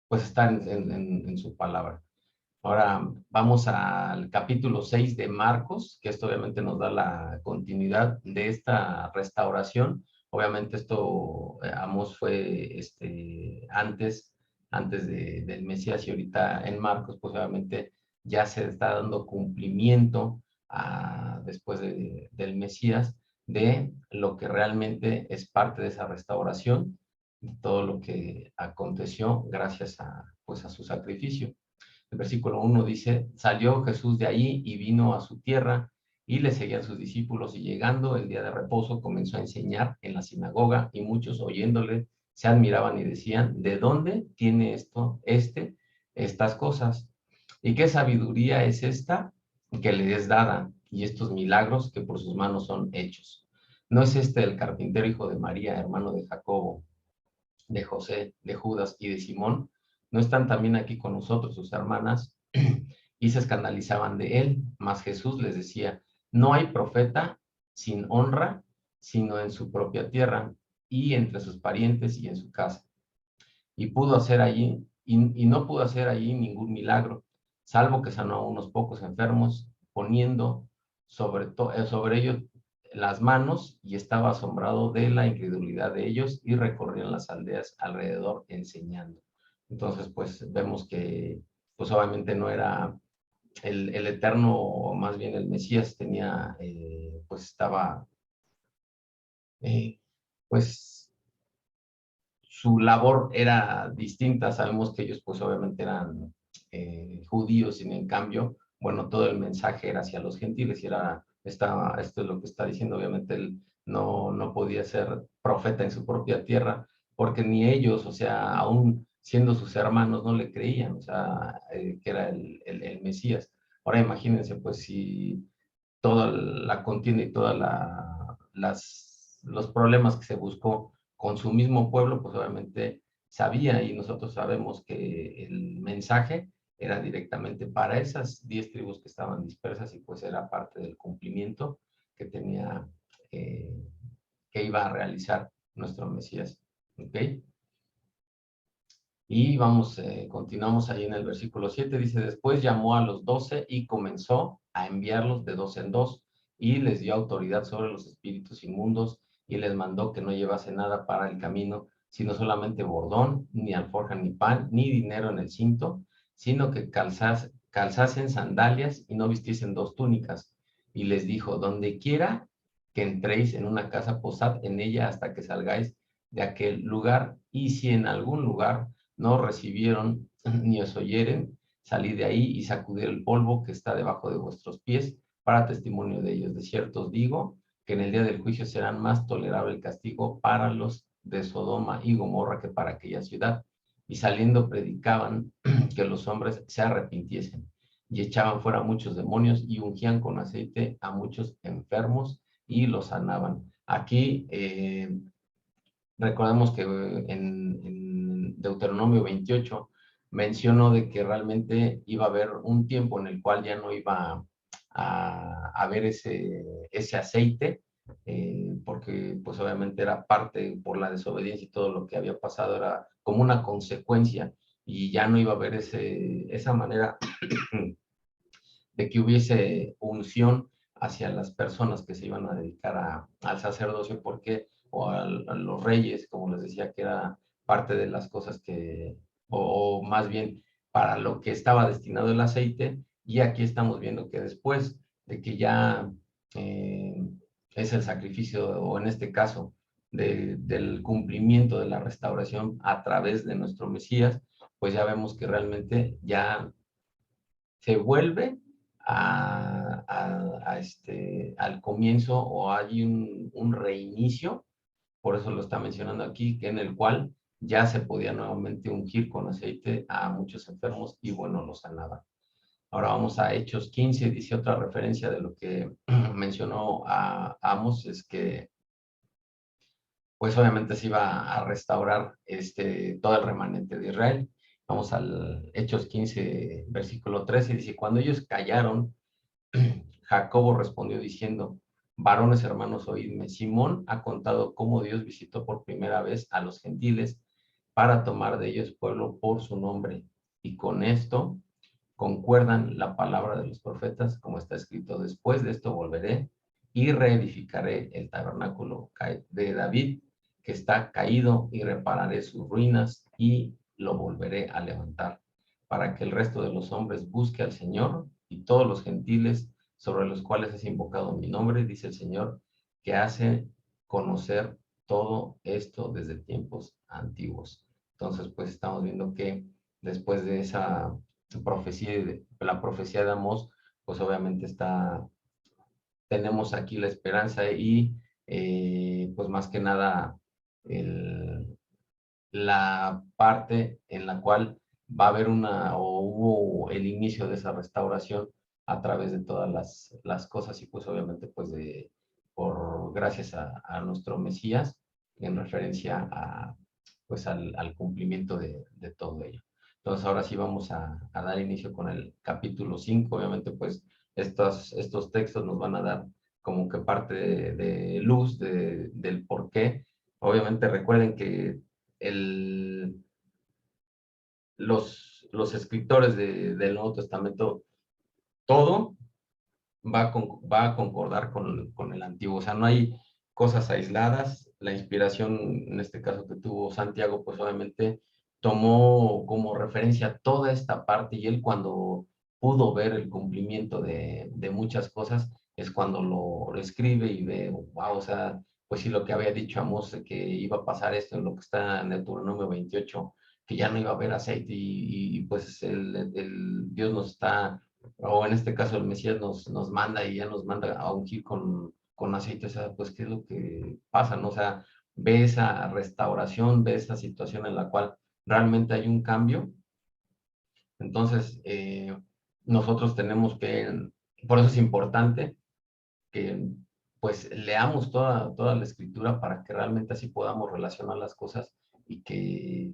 pues estar en su palabra. Ahora vamos al capítulo 6 de Marcos, que esto obviamente nos da la continuidad de esta restauración. Obviamente esto, Amós fue antes del Mesías, y ahorita en Marcos, pues obviamente ya se está dando cumplimiento después del Mesías, de lo que realmente es parte de esa restauración, de todo lo que aconteció gracias pues a su sacrificio. El versículo 1 dice: salió Jesús de allí y vino a su tierra, y le seguían sus discípulos, y llegando el día de reposo comenzó a enseñar en la sinagoga, y muchos oyéndole se admiraban y decían: ¿de dónde tiene estas cosas? ¿Y qué sabiduría es esta que le es dada, y estos milagros que por sus manos son hechos? ¿No es este el carpintero, hijo de María, hermano de Jacobo, de José, de Judas y de Simón? ¿No están también aquí con nosotros sus hermanas? Y se escandalizaban de él. Mas Jesús les decía: no hay profeta sin honra, sino en su propia tierra, y entre sus parientes, y en su casa. Y pudo hacer allí, y no pudo hacer allí ningún milagro, salvo que sanó a unos pocos enfermos, poniendo sobre ellos las manos, y estaba asombrado de la incredulidad de ellos, y recorrían las aldeas alrededor enseñando. Entonces, pues vemos que, pues obviamente no era el Eterno, o más bien el Mesías, pues estaba, pues su labor era distinta. Sabemos que ellos pues obviamente eran judíos, sin en cambio, bueno, todo el mensaje era hacia los gentiles y esto es lo que está diciendo. Obviamente él no podía ser profeta en su propia tierra, porque ni ellos, o sea, aún siendo sus hermanos, no le creían, o sea, que era el Mesías. Ahora imagínense, pues, si toda la contienda y todos los problemas que se buscó con su mismo pueblo, pues obviamente sabía, y nosotros sabemos que el mensaje era directamente para esas 10 tribus que estaban dispersas, y pues era parte del cumplimiento que tenía, que iba a realizar nuestro Mesías. ¿Ok? Y vamos, continuamos ahí en el versículo 7, dice, después llamó a los 12 y comenzó a enviarlos de dos en dos, y les dio autoridad sobre los espíritus inmundos, y les mandó que no llevase nada para el camino, sino solamente bordón, ni alforja, ni pan, ni dinero en el cinto, sino que calzasen sandalias y no vistiesen dos túnicas. Y les dijo, donde quiera que entréis en una casa, posad en ella hasta que salgáis de aquel lugar, y si en algún lugar no recibieron ni os oyeren, salid de ahí y sacudid el polvo que está debajo de vuestros pies para testimonio de ellos. De cierto os digo que en el día del juicio serán más tolerable el castigo para los de Sodoma y Gomorra que para aquella ciudad. Y saliendo predicaban que los hombres se arrepintiesen, y echaban fuera muchos demonios y ungían con aceite a muchos enfermos y los sanaban. Aquí recordemos que en Deuteronomio 28 mencionó de que realmente iba a haber un tiempo en el cual ya no iba a haber ese aceite, porque pues obviamente era parte por la desobediencia, y todo lo que había pasado era como una consecuencia, y ya no iba a haber esa manera de que hubiese unción hacia las personas que se iban a dedicar al sacerdocio, porque, a los reyes, como les decía, que era parte de las cosas que, o más bien para lo que estaba destinado el aceite. Y aquí estamos viendo que después de que ya eh, es el sacrificio, o en este caso, del cumplimiento de la restauración a través de nuestro Mesías, pues ya vemos que realmente ya se vuelve al comienzo, o hay un reinicio, por eso lo está mencionando aquí, que en el cual ya se podía nuevamente ungir con aceite a muchos enfermos y bueno, los sanaba. Ahora vamos a Hechos 15, dice otra referencia de lo que mencionó a Amos, es que pues obviamente se iba a restaurar todo el remanente de Israel. Vamos al Hechos 15, versículo 13, dice, cuando ellos callaron, Jacobo respondió diciendo, varones hermanos, oídme, Simón ha contado cómo Dios visitó por primera vez a los gentiles para tomar de ellos pueblo por su nombre. Y con esto concuerdan la palabra de los profetas, como está escrito, después de esto volveré y reedificaré el tabernáculo de David, que está caído, y repararé sus ruinas y lo volveré a levantar, para que el resto de los hombres busque al Señor, y todos los gentiles sobre los cuales es invocado mi nombre, dice el Señor, que hace conocer todo esto desde tiempos antiguos. Entonces, pues estamos viendo que después de esa profecía, la profecía de Amós, pues obviamente tenemos aquí la esperanza, y pues más que nada la parte en la cual va a haber o hubo el inicio de esa restauración a través de todas las cosas, y pues obviamente pues por gracias a nuestro Mesías, en referencia pues al cumplimiento de todo ello. Entonces ahora sí vamos a dar inicio con el capítulo 5. Obviamente pues estos textos nos van a dar como que parte de luz del por qué. Obviamente recuerden que el, los escritores del Nuevo Testamento, todo va a concordar con el Antiguo. O sea, no hay cosas aisladas. La inspiración, en este caso que tuvo Santiago, pues obviamente tomó como referencia toda esta parte, y él, cuando pudo ver el cumplimiento de muchas cosas, es cuando lo escribe y ve, wow, o sea, pues sí, lo que había dicho Amós, de que iba a pasar esto, en lo que está en Deuteronomio 28, que ya no iba a haber aceite y pues Dios nos está, o en este caso el Mesías nos manda y ya nos manda a ungir con aceite, o sea, pues qué es lo que pasa, ¿no? O sea, ve esa restauración, ve esa situación en la cual realmente hay un cambio. Entonces, nosotros tenemos que, por eso es importante que pues leamos toda la escritura para que realmente así podamos relacionar las cosas y que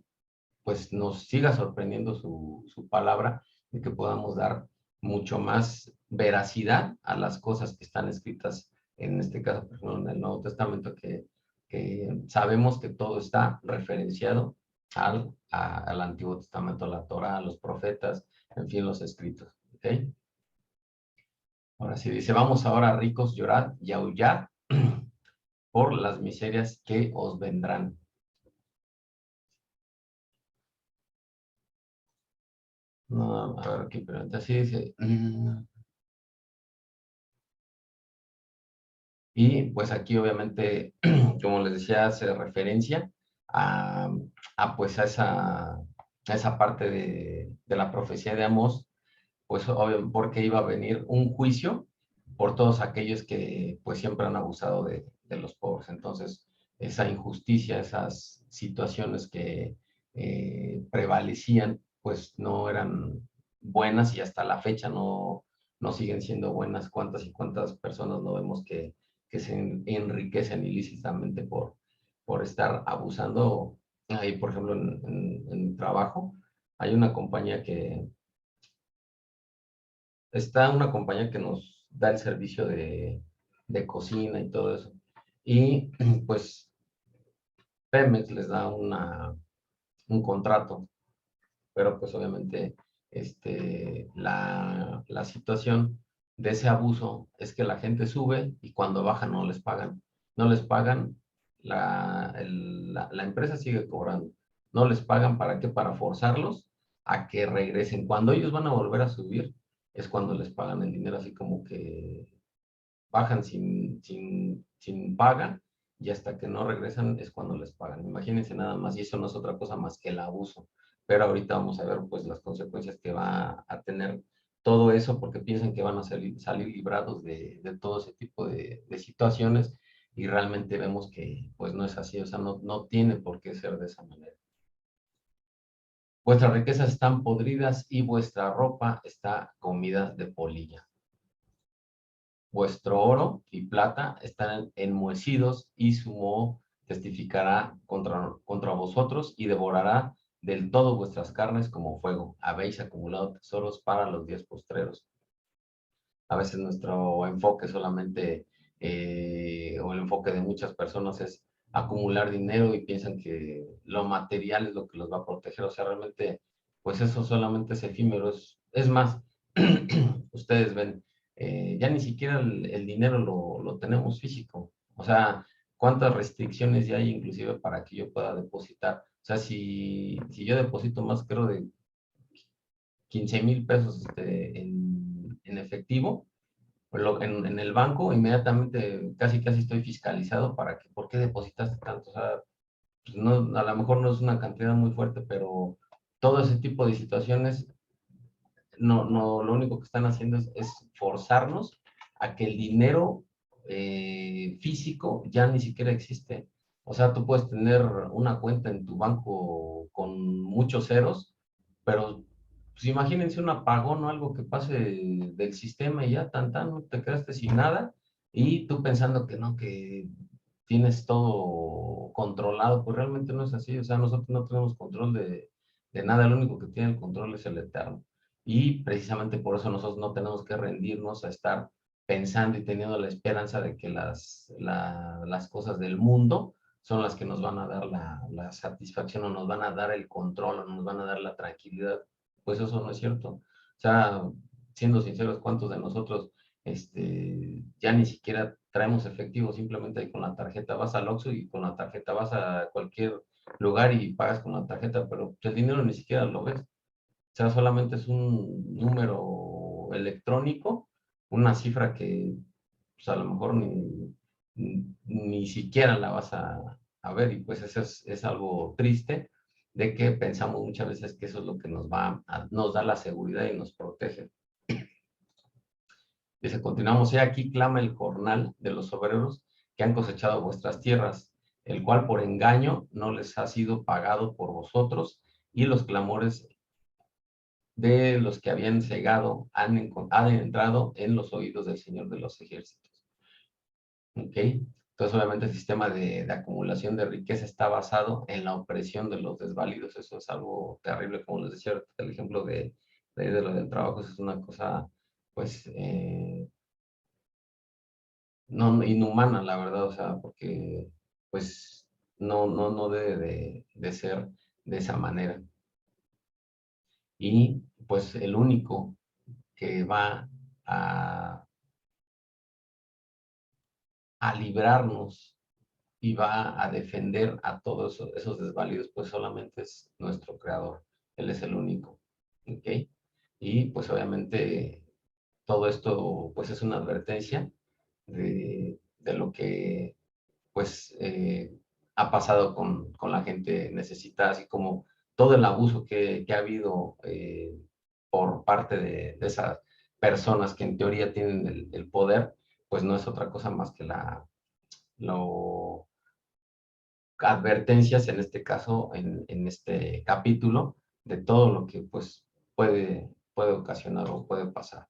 pues nos siga sorprendiendo su palabra y que podamos dar mucho más veracidad a las cosas que están escritas, en este caso, por ejemplo, en el Nuevo Testamento, que sabemos que todo está referenciado al Antiguo Testamento, a la Torah, a los profetas, en fin, los escritos. ¿Ok? Ahora sí dice, vamos ahora ricos, llorad y aullar por las miserias que os vendrán. No, a ver, aquí, pero así dice. Y pues aquí obviamente, como les decía, hace referencia a, pues a esa parte de la profecía de Amós, pues obvio, porque iba a venir un juicio por todos aquellos que pues siempre han abusado de los pobres. Entonces, esa injusticia, esas situaciones que prevalecían, pues no eran buenas y hasta la fecha no siguen siendo buenas. Cuántas y cuántas personas no vemos que se enriquecen ilícitamente por estar abusando. Ahí, por ejemplo, en mi trabajo, hay una compañía que nos da el servicio de cocina y todo eso. Y pues Pemex les da un contrato, pero pues obviamente la situación de ese abuso es que la gente sube y cuando baja no les pagan. No les pagan, la empresa sigue cobrando. No les pagan, ¿para qué? Para forzarlos a que regresen. Cuando ellos van a volver a subir, es cuando les pagan el dinero, así como que bajan sin paga y hasta que no regresan es cuando les pagan. Imagínense nada más, y eso no es otra cosa más que el abuso. Pero ahorita vamos a ver pues las consecuencias que va a tener todo eso porque piensan que van a salir librados de todo ese tipo de situaciones y realmente vemos que pues no es así, o sea, no tiene por qué ser de esa manera. Vuestras riquezas están podridas y vuestra ropa está comida de polilla. Vuestro oro y plata están enmohecidos y su moho testificará contra vosotros y devorará del todo vuestras carnes como fuego. Habéis acumulado tesoros para los días postreros. A veces nuestro enfoque solamente, o el enfoque de muchas personas es acumular dinero y piensan que lo material es lo que los va a proteger. O sea, realmente, pues eso solamente es efímero. Es más, ustedes ven, ya ni siquiera el dinero lo tenemos físico. O sea, cuántas restricciones ya hay inclusive para que yo pueda depositar. O sea, si yo deposito más, creo, de 15,000 pesos en efectivo, en el banco, inmediatamente casi estoy fiscalizado para que, ¿por qué depositaste tanto? O sea, pues no, a lo mejor no es una cantidad muy fuerte, pero todo ese tipo de situaciones, lo único que están haciendo es forzarnos a que el dinero físico ya ni siquiera existe. O sea, tú puedes tener una cuenta en tu banco con muchos ceros, pero pues imagínense un apagón o algo que pase del sistema y ya tan, te quedaste sin nada y tú pensando que no, que tienes todo controlado, pues realmente no es así. O sea, nosotros no tenemos control de nada, lo único que tiene el control es el Eterno. Y precisamente por eso nosotros no tenemos que rendirnos a estar pensando y teniendo la esperanza de que las cosas del mundo son las que nos van a dar la satisfacción o nos van a dar el control o nos van a dar la tranquilidad. Pues eso no es cierto. O sea, siendo sinceros, ¿cuántos de nosotros ya ni siquiera traemos efectivo? Simplemente con la tarjeta vas al Oxxo y con la tarjeta vas a cualquier lugar y pagas con la tarjeta, pero el dinero ni siquiera lo ves. O sea, solamente es un número electrónico, una cifra que pues, a lo mejor ni siquiera la vas a ver, y pues eso es algo triste, de que pensamos muchas veces que eso es lo que nos da la seguridad y nos protege. Dice, continuamos, he aquí clama el jornal de los obreros que han cosechado vuestras tierras, el cual por engaño no les ha sido pagado por vosotros, y los clamores de los que habían cegado han entrado en los oídos del Señor de los ejércitos. ¿Ok? Entonces, obviamente, el sistema de acumulación de riqueza está basado en la opresión de los desválidos. Eso es algo terrible, como les decía, el ejemplo de lo del trabajo, eso es una cosa, pues, no inhumana, la verdad, o sea, porque, pues, no debe de ser de esa manera. Y, pues, el único que va a librarnos y va a defender a todos esos desválidos, pues solamente es nuestro creador. Él es el único. ¿Ok? Y pues obviamente todo esto pues es una advertencia de lo que pues ha pasado con la gente necesitada, así como todo el abuso que ha habido por parte de esas personas que en teoría tienen el poder, pues no es otra cosa más que lo advertencias, en este caso, en este capítulo, de todo lo que pues puede ocasionar o puede pasar.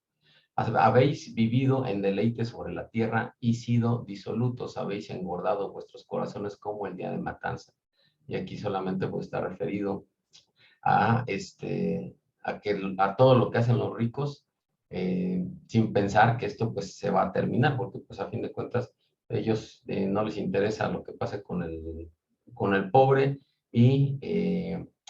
Habéis vivido en deleite sobre la tierra y sido disolutos, habéis engordado vuestros corazones como el día de matanza. Y aquí solamente pues está referido a, a todo lo que hacen los ricos, sin pensar que esto pues se va a terminar, porque pues a fin de cuentas ellos no les interesa lo que pase con el pobre, y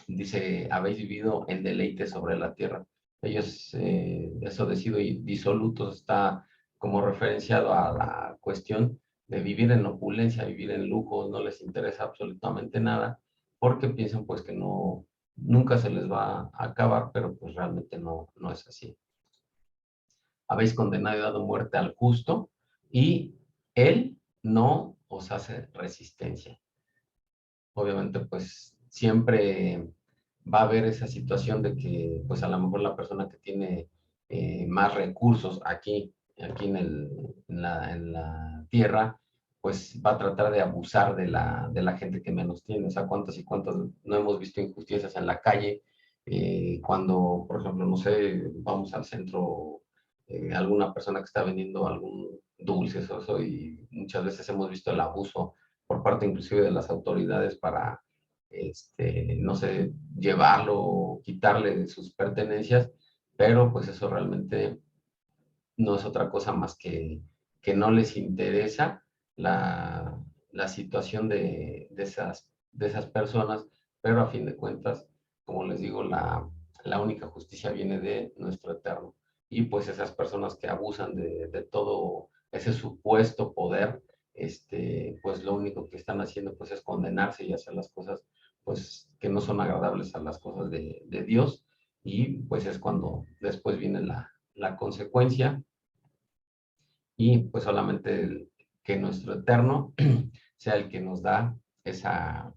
dice, habéis vivido en deleite sobre la tierra. Ellos, eso de sido disolutos está como referenciado a la cuestión de vivir en opulencia, vivir en lujos, no les interesa absolutamente nada, porque piensan pues que nunca se les va a acabar, pero pues realmente no es así. Habéis condenado y dado muerte al justo, y él no os hace resistencia. Obviamente, pues siempre va a haber esa situación de que, pues a lo mejor la persona que tiene más recursos aquí en la tierra, pues va a tratar de abusar de la gente que menos tiene. O sea, cuántas y cuántas no hemos visto injusticias en la calle, cuando, por ejemplo, no sé, vamos al centro, alguna persona que está vendiendo algún dulce, eso, y muchas veces hemos visto el abuso por parte inclusive de las autoridades para, no sé, llevarlo o quitarle sus pertenencias, pero pues eso realmente no es otra cosa más que no les interesa la situación de esas personas, pero a fin de cuentas, como les digo, la única justicia viene de nuestro Eterno. Y pues esas personas que abusan de todo ese supuesto poder, pues lo único que están haciendo pues es condenarse y hacer las cosas pues que no son agradables a las cosas de Dios, y pues es cuando después viene la consecuencia, y pues solamente que nuestro Eterno sea el que nos da esa,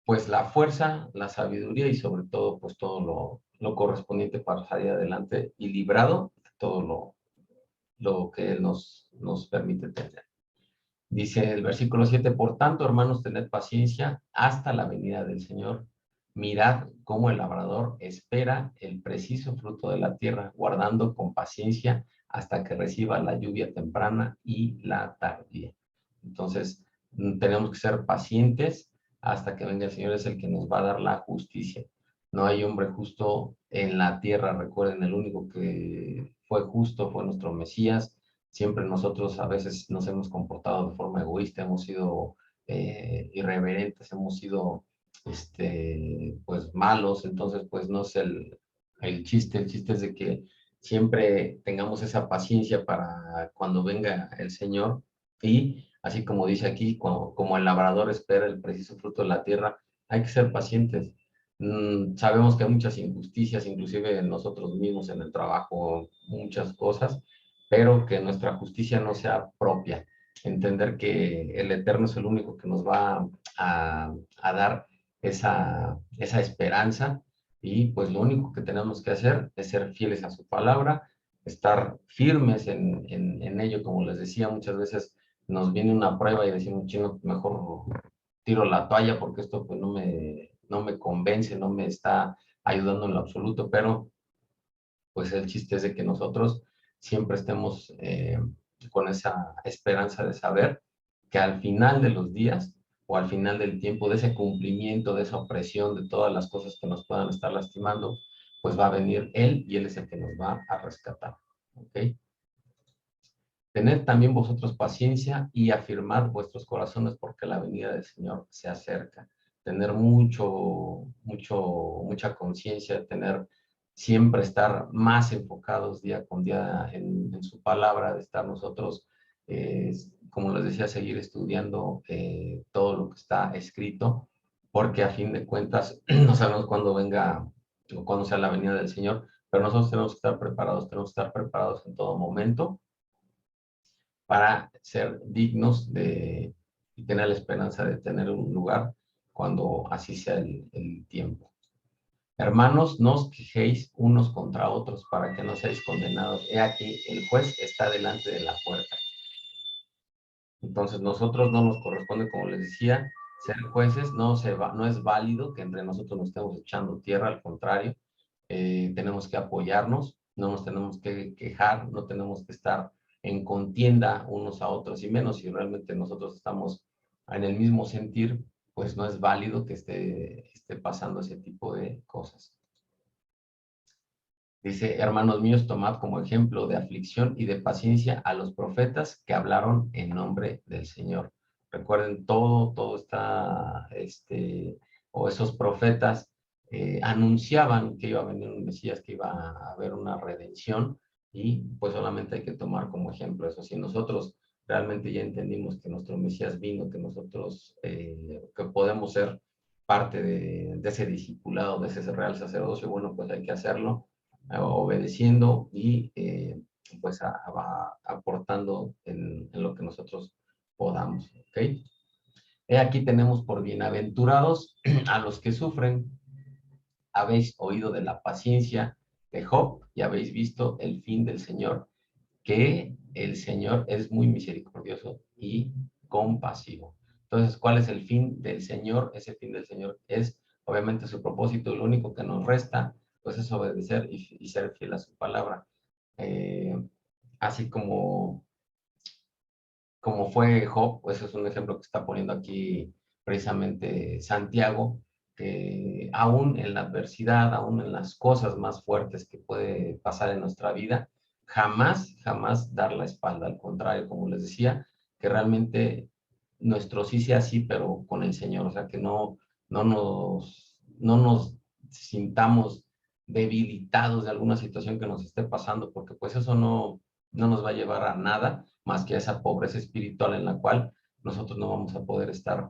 pues la fuerza, la sabiduría y sobre todo pues todo lo correspondiente para salir adelante y librado de todo lo que Él nos permite tener. Dice el versículo 7, por tanto, hermanos, tened paciencia hasta la venida del Señor. Mirad cómo el labrador espera el preciso fruto de la tierra, guardando con paciencia hasta que reciba la lluvia temprana y la tardía. Entonces, tenemos que ser pacientes hasta que venga el Señor, es el que nos va a dar la justicia. No hay hombre justo en la tierra, recuerden, el único que fue justo fue nuestro Mesías. Siempre nosotros a veces nos hemos comportado de forma egoísta, hemos sido irreverentes, hemos sido pues malos. Entonces pues no es el chiste es de que siempre tengamos esa paciencia para cuando venga el Señor, y así como dice aquí, como el labrador espera el preciso fruto de la tierra, hay que ser pacientes. Sabemos que hay muchas injusticias, inclusive nosotros mismos en el trabajo, muchas cosas, pero que nuestra justicia no sea propia. Entender que el Eterno es el único que nos va a dar esa esperanza, y pues lo único que tenemos que hacer es ser fieles a su palabra, estar firmes en ello. Como les decía, muchas veces nos viene una prueba y decimos, chino, mejor tiro la toalla porque esto pues no me convence, no me está ayudando en lo absoluto, pero pues el chiste es de que nosotros siempre estemos con esa esperanza de saber que al final de los días o al final del tiempo, de ese cumplimiento, de esa opresión, de todas las cosas que nos puedan estar lastimando, pues va a venir Él y Él es el que nos va a rescatar. ¿Ok? Tened también vosotros paciencia y afirmad vuestros corazones porque la venida del Señor se acerca. Tener mucha conciencia, tener siempre estar más enfocados día con día en su palabra, de estar nosotros, como les decía, seguir estudiando todo lo que está escrito, porque a fin de cuentas no sabemos cuándo venga o cuándo sea la venida del Señor, pero nosotros tenemos que estar preparados en todo momento para ser dignos de y tener la esperanza de tener un lugar cuando así sea el tiempo. Hermanos, no os quejéis unos contra otros para que no seáis condenados. He aquí, el juez está delante de la puerta. Entonces, nosotros no nos corresponde, como les decía, ser jueces. No es válido que entre nosotros nos estemos echando tierra, al contrario, tenemos que apoyarnos, no nos tenemos que quejar, no tenemos que estar en contienda unos a otros, y menos si realmente nosotros estamos en el mismo sentir, pues no es válido que esté pasando ese tipo de cosas. Dice, hermanos míos, tomad como ejemplo de aflicción y de paciencia a los profetas que hablaron en nombre del Señor. Recuerden, todo está, o esos profetas anunciaban que iba a venir un Mesías, que iba a haber una redención, y pues solamente hay que tomar como ejemplo eso. Si nosotros realmente ya entendimos que nuestro Mesías vino, que nosotros, que podemos ser parte de ese discipulado, de ese real sacerdocio, bueno, pues hay que hacerlo obedeciendo y pues aportando en lo que nosotros podamos. ¿Ok? Aquí tenemos por bienaventurados a los que sufren. Habéis oído de la paciencia de Job y habéis visto el fin del Señor, que el Señor es muy misericordioso y compasivo. Entonces, ¿cuál es el fin del Señor? Ese fin del Señor es obviamente su propósito. Lo único que nos resta pues es obedecer y ser fiel a su palabra. Eh, Así como fue Job, pues es un ejemplo que está poniendo aquí precisamente Santiago, que aún en la adversidad, aún en las cosas más fuertes que puede pasar en nuestra vida, jamás dar la espalda. Al contrario, como les decía, que realmente nuestro sí sea sí, pero con el Señor. O sea, que no nos sintamos debilitados de alguna situación que nos esté pasando, porque pues eso no nos va a llevar a nada más que a esa pobreza espiritual en la cual nosotros no vamos a poder estar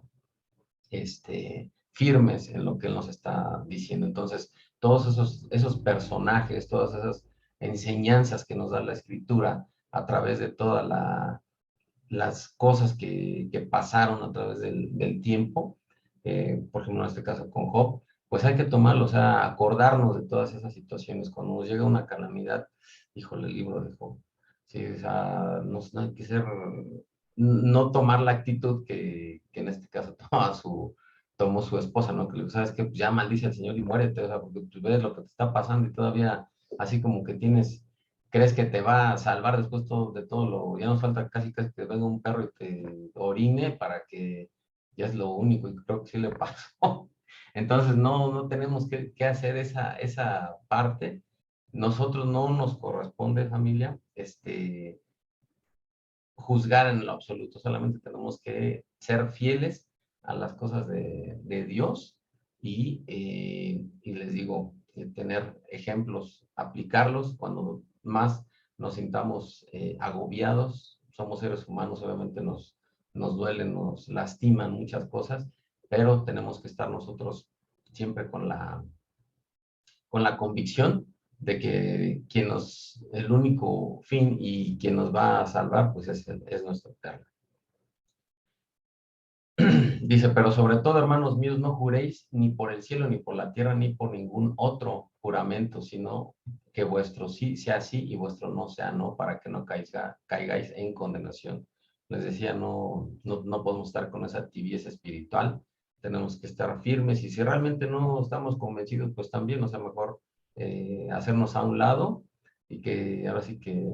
firmes en lo que Él nos está diciendo. Entonces, todos esos personajes, todas esas enseñanzas que nos da la Escritura a través de todas las cosas que pasaron a través del tiempo, por ejemplo, en este caso con Job, pues hay que tomarlo, o sea, acordarnos de todas esas situaciones. Cuando nos llega una calamidad, híjole, el libro de Job, sí, o sea, no hay que no tomar la actitud que en este caso tomó su esposa, ¿no? Que le dijo, ¿sabes qué? Pues ya maldice al Señor y muérete, o sea, porque tú ves lo que te está pasando y todavía así como que crees que te va a salvar después de todo ya nos falta casi que venga un perro y te orine para que ya es lo único, y creo que sí le pasó. Entonces no tenemos que hacer esa parte. Nosotros no nos corresponde, familia, juzgar en lo absoluto, solamente tenemos que ser fieles a las cosas de Dios, y les digo, tener ejemplos, aplicarlos cuando más nos sintamos agobiados. Somos seres humanos, obviamente nos duelen, nos lastiman muchas cosas, pero tenemos que estar nosotros siempre con la convicción de que el único fin y quien nos va a salvar, pues es nuestro Eterno. Dice, pero sobre todo, hermanos míos, no juréis ni por el cielo, ni por la tierra, ni por ningún otro juramento, sino que vuestro sí sea sí y vuestro no sea no, para que no caigáis en condenación. Les decía, no podemos estar con esa tibieza espiritual, tenemos que estar firmes y si realmente no estamos convencidos, pues también, o sea, mejor hacernos a un lado y que ahora sí que,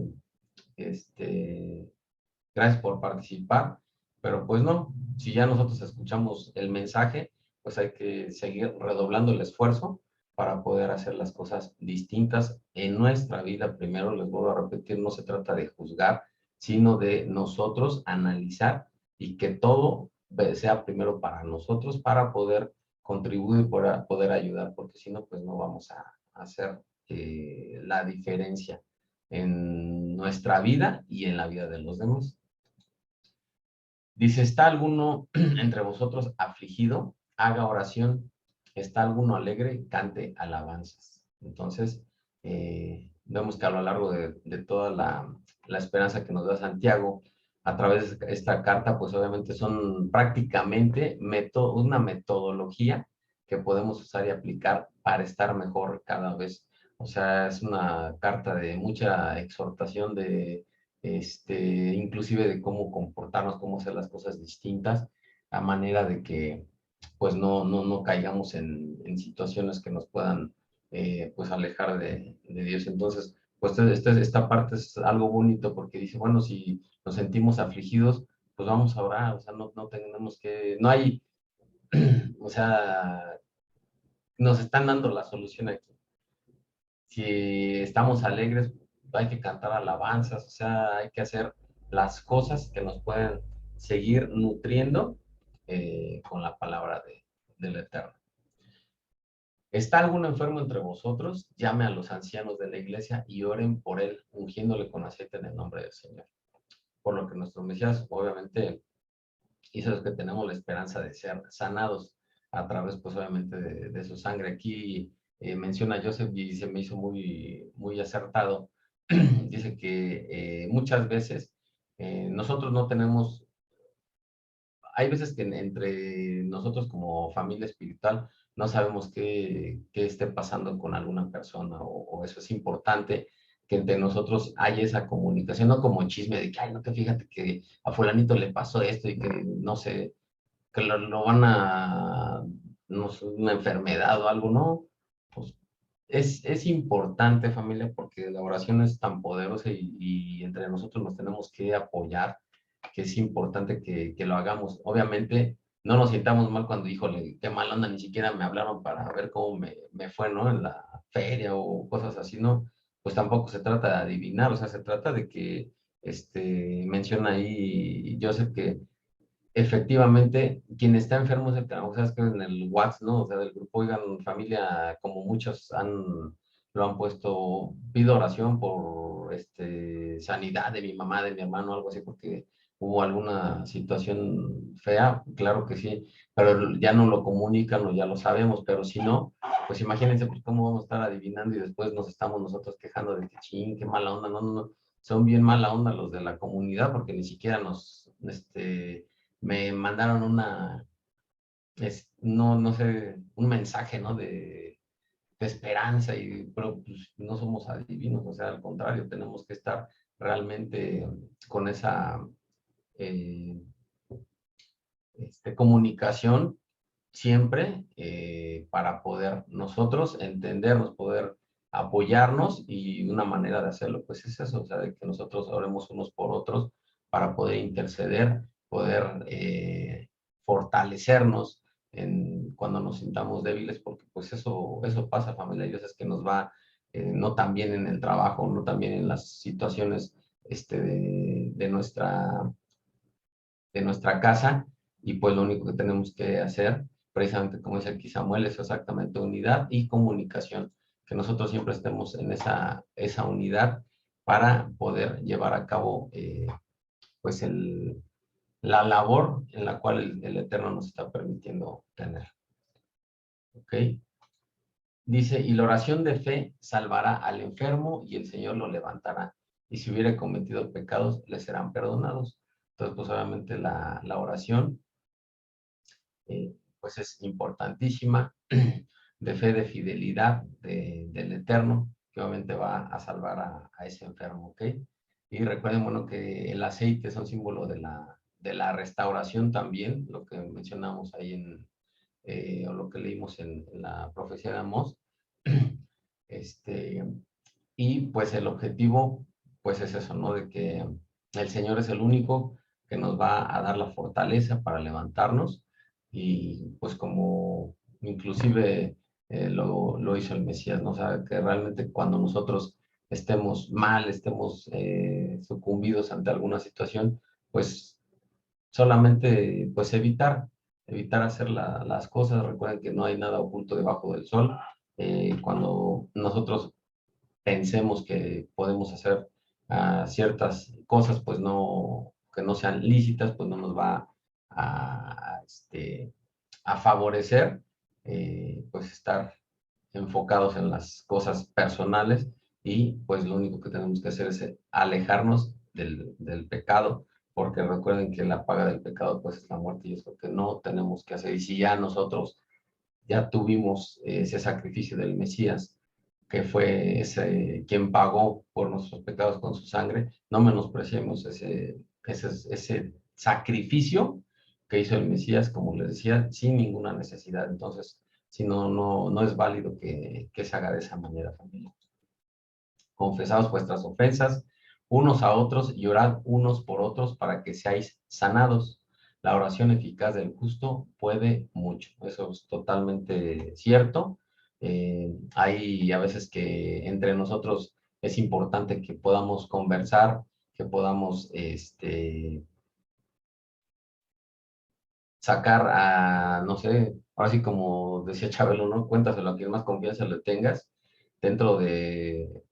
gracias por participar, pero pues no, si ya nosotros escuchamos el mensaje, pues hay que seguir redoblando el esfuerzo para poder hacer las cosas distintas en nuestra vida. Primero, les vuelvo a repetir, no se trata de juzgar, sino de nosotros analizar y que todo sea primero para nosotros, para poder contribuir, para poder ayudar, porque si no, pues no vamos a hacer la diferencia en nuestra vida y en la vida de los demás. Dice, ¿está alguno entre vosotros afligido? Haga oración. ¿Está alguno alegre? Cante alabanzas. Entonces, vemos que a lo largo de toda la esperanza que nos da Santiago, a través de esta carta, pues obviamente son prácticamente una metodología que podemos usar y aplicar para estar mejor cada vez. O sea, es una carta de mucha exhortación inclusive de cómo comportarnos, cómo hacer las cosas distintas, a manera de que pues no caigamos en situaciones que nos puedan pues alejar de Dios. Entonces, pues esta parte es algo bonito porque dice, bueno, si nos sentimos afligidos, pues vamos a orar, o sea, no tenemos que, no hay, o sea, nos están dando la solución aquí. Si estamos alegres, hay que cantar alabanzas, o sea, hay que hacer las cosas que nos pueden seguir nutriendo con la palabra del Eterno. ¿Está algún enfermo entre vosotros? Llame a los ancianos de la iglesia y oren por él, ungiéndole con aceite en el nombre del Señor. Por lo que nuestro Mesías, obviamente, hizo es que tenemos la esperanza de ser sanados a través, pues, obviamente, de su sangre. Aquí menciona a Joseph y se me hizo muy acertado. Dice que muchas veces nosotros no tenemos, hay veces que entre nosotros como familia espiritual no sabemos qué esté pasando con alguna persona o eso es importante que entre nosotros haya esa comunicación, no como chisme de que, ay, no, que fíjate que a fulanito le pasó esto y que no sé, que lo van a, no sé, una enfermedad o algo, ¿no? Pues es importante, familia, porque la oración es tan poderosa y entre nosotros nos tenemos que apoyar, que es importante que lo hagamos. Obviamente, no nos sintamos mal cuando, híjole, qué mal onda, ni siquiera me hablaron para ver cómo me fue, ¿no? En la feria o cosas así, ¿no? Pues tampoco se trata de adivinar, o sea, se trata de que, menciona ahí Joseph que efectivamente, quien está enfermo es el que, o sea, es que en el WhatsApp, ¿no? O sea, del grupo, oigan, familia, como muchos lo han puesto, pido oración por sanidad de mi mamá, de mi hermano, algo así, porque hubo alguna situación fea, claro que sí, pero ya no lo comunican o ya lo sabemos, pero si no, pues imagínense pues, cómo vamos a estar adivinando y después nos estamos nosotros quejando de que ching, qué mala onda, no, son bien mala onda los de la comunidad porque ni siquiera me mandaron no sé, un mensaje, ¿no? De esperanza, pero pues, no somos adivinos, o sea, al contrario, tenemos que estar realmente con esa eh, comunicación siempre para poder nosotros entendernos, poder apoyarnos y una manera de hacerlo, pues es eso, o sea, de que nosotros oremos unos por otros para poder interceder, poder fortalecernos cuando nos sintamos débiles, porque pues eso pasa, familia, y veces que nos va no tan bien en el trabajo, no tan bien en las situaciones de nuestra casa, y pues lo único que tenemos que hacer, precisamente como dice aquí Samuel, es exactamente unidad y comunicación, que nosotros siempre estemos en esa unidad para poder llevar a cabo pues la labor en la cual el Eterno nos está permitiendo tener. ¿Ok? Dice, y la oración de fe salvará al enfermo y el Señor lo levantará. Y si hubiere cometido pecados, le serán perdonados. Entonces, pues obviamente la oración, pues es importantísima, de fe, de fidelidad del Eterno, que obviamente va a salvar a ese enfermo, ¿ok? Y recuerden, bueno, que el aceite es un símbolo de la restauración también, lo que mencionamos ahí o lo que leímos en la profecía de Amós. Este, y pues el objetivo, pues es eso, ¿no? De que el Señor es el único que nos va a dar la fortaleza para levantarnos y pues como inclusive lo hizo el Mesías, ¿no? O sea, que realmente cuando nosotros estemos mal, estemos sucumbidos ante alguna situación, pues solamente pues evitar hacer las cosas. Recuerden que no hay nada oculto debajo del sol. Cuando nosotros pensemos que podemos hacer ciertas cosas, pues no, que no sean lícitas, pues no nos va a favorecer, pues estar enfocados en las cosas personales y pues lo único que tenemos que hacer es alejarnos del pecado, porque recuerden que la paga del pecado pues es la muerte y es lo que no tenemos que hacer. Y si ya nosotros ya tuvimos ese sacrificio del Mesías, que fue ese quien pagó por nuestros pecados con su sangre, no menospreciemos ese sacrificio que hizo el Mesías, como les decía, sin ninguna necesidad. Entonces, si no es válido que se haga de esa manera, familia. Confesaos vuestras ofensas unos a otros y orad unos por otros para que seáis sanados. La oración eficaz del justo puede mucho. Eso es totalmente cierto. Hay a veces que entre nosotros es importante que podamos conversar, que podamos sacar no sé, ahora sí como decía Chabelo, ¿no? Cuéntaselo a quien más confianza le tengas dentro de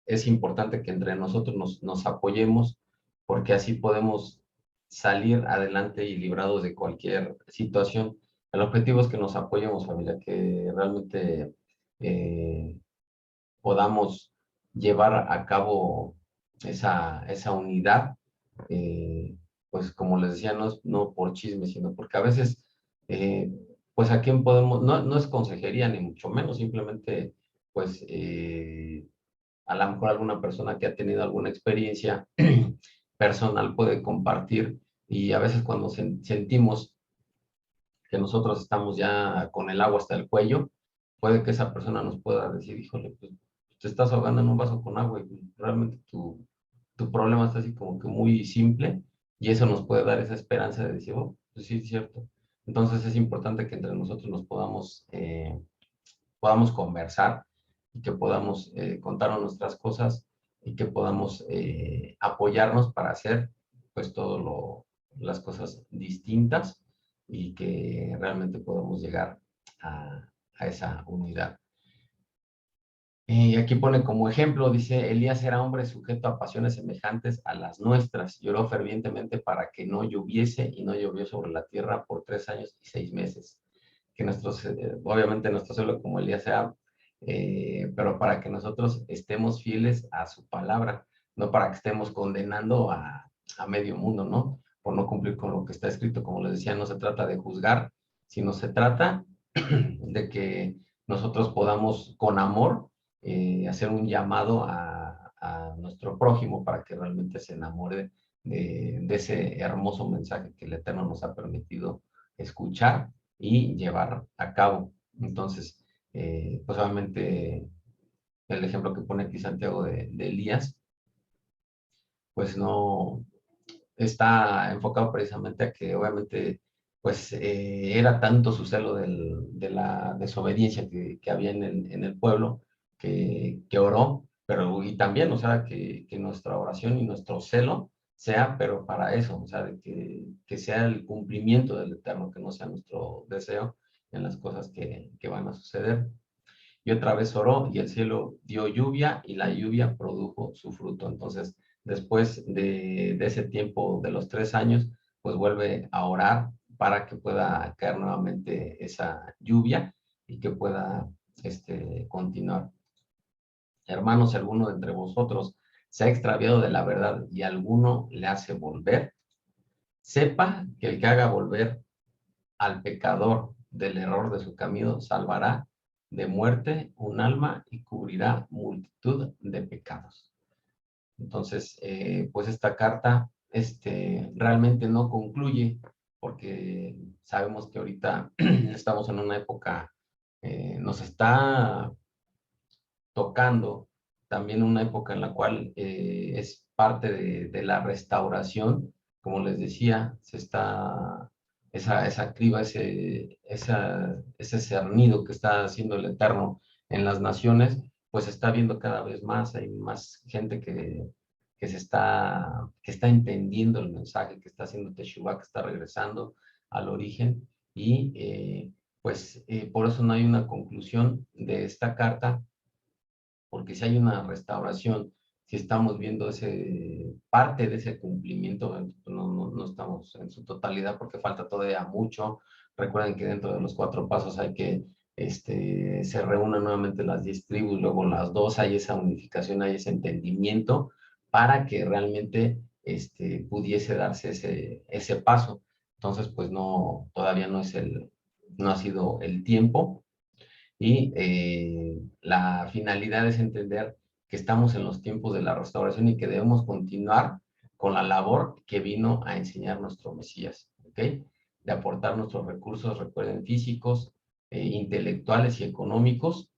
es importante que entre nosotros nos apoyemos porque así podemos salir adelante y librados de cualquier situación. El objetivo es que nos apoyemos, familia, que realmente eh, podamos llevar a cabo esa unidad, eh, pues como les decía, no por chisme, sino porque a veces, eh, pues a quién podemos, no es consejería ni mucho menos, simplemente pues a lo mejor alguna persona que ha tenido alguna experiencia personal puede compartir y a veces cuando sentimos que nosotros estamos ya con el agua hasta el cuello, puede que esa persona nos pueda decir, híjole, pues te estás ahogando en un vaso con agua y realmente tu problema está así como que muy simple y eso nos puede dar esa esperanza de decir, oh, pues sí, es cierto. Entonces es importante que entre nosotros nos podamos conversar y que podamos contarnos nuestras cosas y que podamos apoyarnos para hacer pues las cosas distintas y que realmente podamos llegar a esa unidad. Y aquí pone como ejemplo, dice, Elías era hombre sujeto a pasiones semejantes a las nuestras. Lloró fervientemente para que no lloviese y no llovió sobre la tierra por 3 años y 6 meses. Que obviamente nuestro suelo como Elías sea, pero para que nosotros estemos fieles a su palabra, no para que estemos condenando a medio mundo, ¿no? Por no cumplir con lo que está escrito. Como les decía, no se trata de juzgar, sino se trata de que nosotros podamos con amor hacer un llamado a nuestro prójimo para que realmente se enamore de ese hermoso mensaje que el Eterno nos ha permitido escuchar y llevar a cabo. Entonces, pues obviamente el ejemplo que pone aquí Santiago de Elías, pues no está enfocado precisamente a que obviamente pues era tanto su celo de la desobediencia que había en el pueblo que oró, pero y también, o sea, que nuestra oración y nuestro celo sea, pero para eso, o sea, de que sea el cumplimiento del Eterno, que no sea nuestro deseo en las cosas que van a suceder. Y otra vez oró y el cielo dio lluvia y la lluvia produjo su fruto. Entonces, después de ese tiempo de los 3 años, pues vuelve a orar para que pueda caer nuevamente esa lluvia y que pueda continuar. Hermanos, si alguno de entre vosotros se ha extraviado de la verdad y alguno le hace volver, sepa que el que haga volver al pecador del error de su camino salvará de muerte un alma y cubrirá multitud de pecados. Entonces, pues esta carta realmente no concluye, porque sabemos que ahorita estamos en una época, nos está tocando también una época en la cual es parte de la restauración. Como les decía, se está esa criba, ese cernido que está haciendo el Eterno en las naciones, pues se está viendo cada vez más, hay más gente que está entendiendo el mensaje, que está haciendo Teshuvah, que está regresando al origen, y por eso no hay una conclusión de esta carta, porque si hay una restauración, si estamos viendo parte de ese cumplimiento, no estamos en su totalidad porque falta todavía mucho. Recuerden que dentro de los 4 pasos hay que se reúnan nuevamente las 10 tribus, luego las 2, hay esa unificación, hay ese entendimiento para que realmente pudiese darse ese paso. Entonces, pues no, todavía no ha sido el tiempo, y la finalidad es entender que estamos en los tiempos de la restauración y que debemos continuar con la labor que vino a enseñar nuestro Mesías, ¿ok? De aportar nuestros recursos, recuerden, físicos, intelectuales y económicos,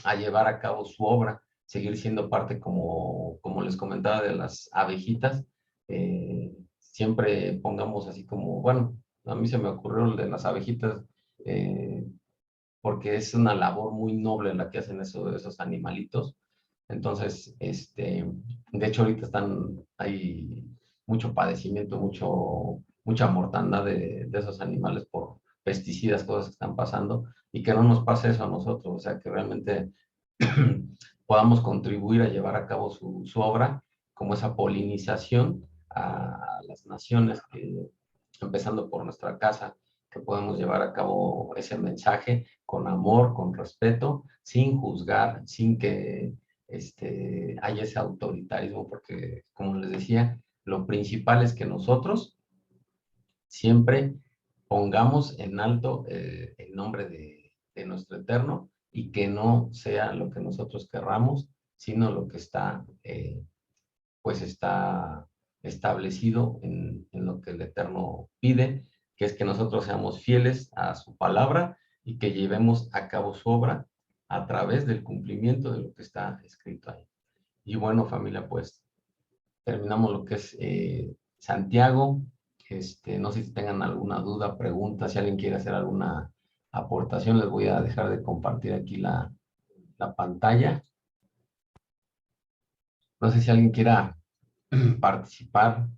a llevar a cabo su obra, seguir siendo parte, como les comentaba, de las abejitas. Siempre pongamos así como, bueno, a mí se me ocurrió el de las abejitas, porque es una labor muy noble la que hacen esos animalitos. Entonces, de hecho, ahorita hay mucho padecimiento, mucha mortandad de esos animales por pesticidas, cosas que están pasando, y que no nos pase eso a nosotros, o sea, que realmente podamos contribuir a llevar a cabo su obra, como esa polinización a las naciones, empezando por nuestra casa, que podemos llevar a cabo ese mensaje con amor, con respeto, sin juzgar, sin que haya ese autoritarismo, porque, como les decía, lo principal es que nosotros siempre pongamos en alto el nombre de nuestro Eterno, y que no sea lo que nosotros querramos, sino lo que está establecido en lo que el Eterno pide, que es que nosotros seamos fieles a su palabra y que llevemos a cabo su obra a través del cumplimiento de lo que está escrito ahí. Y bueno, familia, pues terminamos lo que es Santiago. No sé si tengan alguna duda, pregunta, si alguien quiere hacer alguna aportación, les voy a dejar de compartir aquí la pantalla. No sé si alguien quiera participar.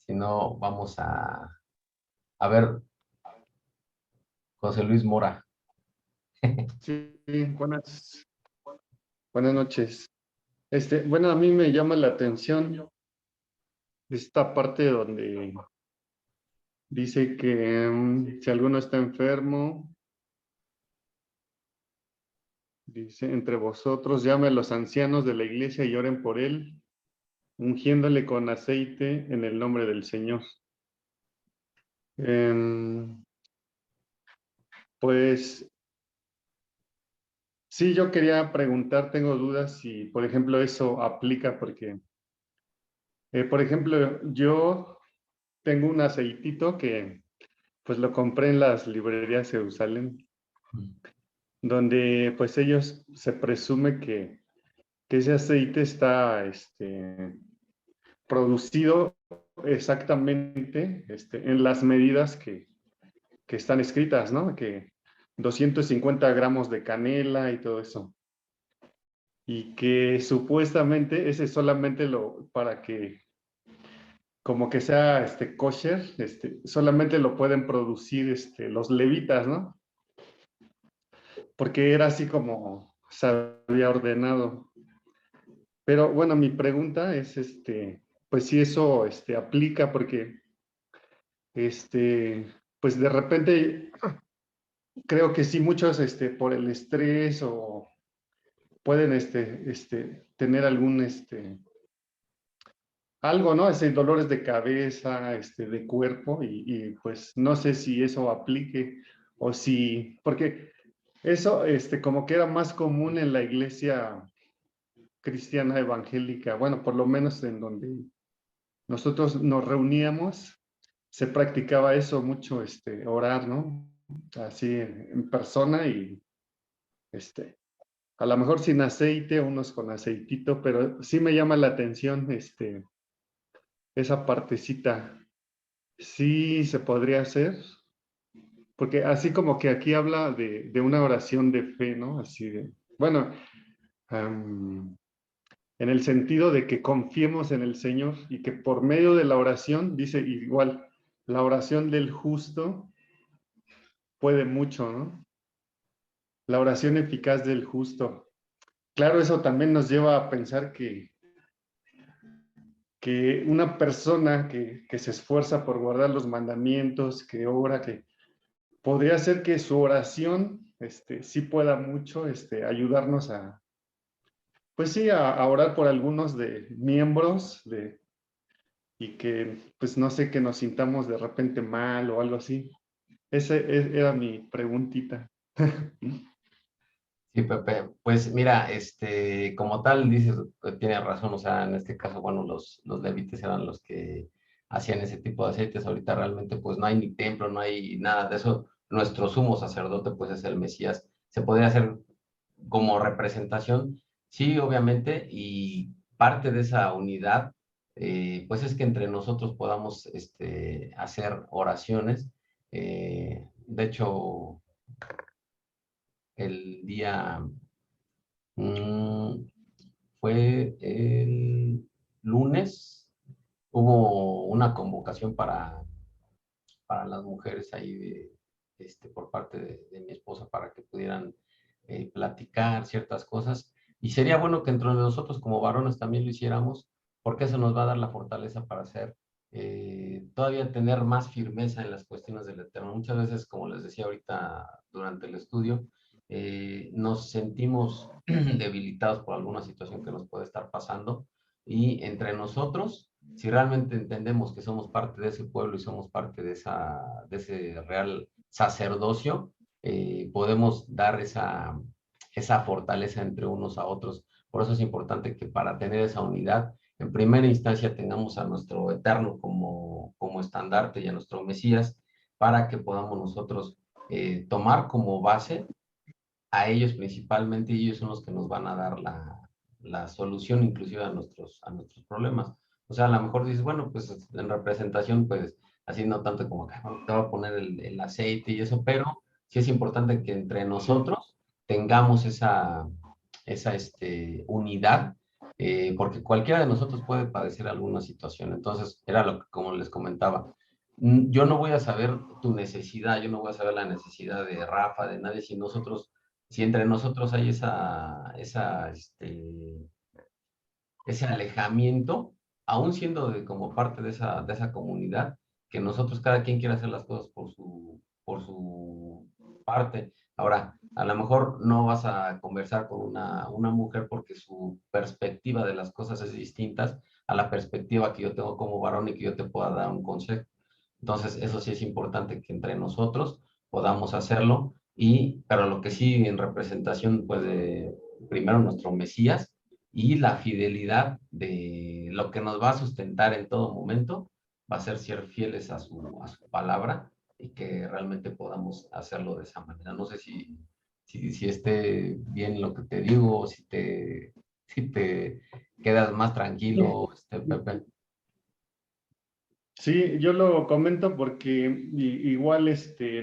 Si no, vamos a ver, José Luis Mora. Sí, buenas noches. Bueno, a mí me llama la atención esta parte donde dice que si alguno está enfermo, dice, entre vosotros llame a los ancianos de la iglesia y oren por él, ungiéndole con aceite en el nombre del Señor. Pues sí, yo quería preguntar, tengo dudas si, por ejemplo, eso aplica, porque, por ejemplo, yo tengo un aceitito que pues lo compré en las librerías Jerusalén, donde pues ellos se presume que ese aceite está producido exactamente en las medidas que están escritas, ¿no? Que 250 gramos de canela y todo eso. Y que supuestamente ese solamente para que como que sea kosher, solamente lo pueden producir los levitas, ¿no? Porque era así como se había ordenado. Pero bueno, mi pregunta es, pues si eso aplica, porque pues de repente creo que sí, muchos por el estrés o pueden tener algún algo, ¿no? Dolores de cabeza, de cuerpo pues no sé si eso aplique o si, porque eso como que era más común en la iglesia cristiana evangélica, bueno, por lo menos en donde nosotros nos reuníamos, se practicaba eso mucho, orar, ¿no? Así en persona y a lo mejor sin aceite, unos con aceitito, pero sí me llama la atención esa partecita. Sí se podría hacer, porque así como que aquí habla de una oración de fe, ¿no? Así de, bueno, en el sentido de que confiemos en el Señor y que por medio de la oración, dice igual, la oración del justo puede mucho, ¿no? La oración eficaz del justo. Claro, eso también nos lleva a pensar que una persona que se esfuerza por guardar los mandamientos, que ora, que podría ser que su oración sí pueda mucho ayudarnos a, pues sí, a orar por algunos de miembros y que, pues no sé, que nos sintamos de repente mal o algo así. Era mi preguntita. Sí, Pepe, pues mira, como tal, dices, tiene razón, o sea, en este caso, bueno, los levitas eran los que hacían ese tipo de aceites, ahorita realmente pues no hay ni templo, no hay nada de eso, nuestro sumo sacerdote pues es el Mesías, se podría hacer como representación, sí, obviamente, y parte de esa unidad, pues es que entre nosotros podamos hacer oraciones, de hecho, el día... Mm, fue el lunes, hubo una convocación para las mujeres ahí por parte de mi esposa para que pudieran platicar ciertas cosas. Y sería bueno que entre nosotros como varones también lo hiciéramos, porque eso nos va a dar la fortaleza para hacer, todavía tener más firmeza en las cuestiones del Eterno. Muchas veces, como les decía ahorita durante el estudio, nos sentimos debilitados por alguna situación que nos puede estar pasando y entre nosotros, si realmente entendemos que somos parte de ese pueblo y somos parte de ese real sacerdocio, podemos dar esa fortaleza entre unos a otros. Por eso es importante que para tener esa unidad, en primera instancia tengamos a nuestro Eterno como estandarte y a nuestro Mesías, para que podamos nosotros tomar como base a ellos principalmente, y ellos son los que nos van a dar la solución inclusive a nuestros problemas. O sea, a lo mejor dices, bueno, pues en representación, pues así no tanto como que te va a poner el aceite y eso, pero sí es importante que entre nosotros tengamos esa unidad, porque cualquiera de nosotros puede padecer alguna situación. Entonces, era lo que, como les comentaba, yo no voy a saber tu necesidad, yo no voy a saber la necesidad de Rafa, de nadie, si entre nosotros hay ese alejamiento, aún siendo como parte de esa comunidad, que nosotros cada quien quiere hacer las cosas por su parte. Ahora, a lo mejor no vas a conversar con una mujer porque su perspectiva de las cosas es distinta a la perspectiva que yo tengo como varón y que yo te pueda dar un consejo. Entonces, eso sí es importante que entre nosotros podamos hacerlo, pero lo que sí en representación, pues, primero nuestro Mesías y la fidelidad de lo que nos va a sustentar en todo momento, va a ser fieles a su palabra y que realmente podamos hacerlo de esa manera. No sé si esté bien lo que te digo, o si te quedas más tranquilo, Pepe. Sí, yo lo comento porque igual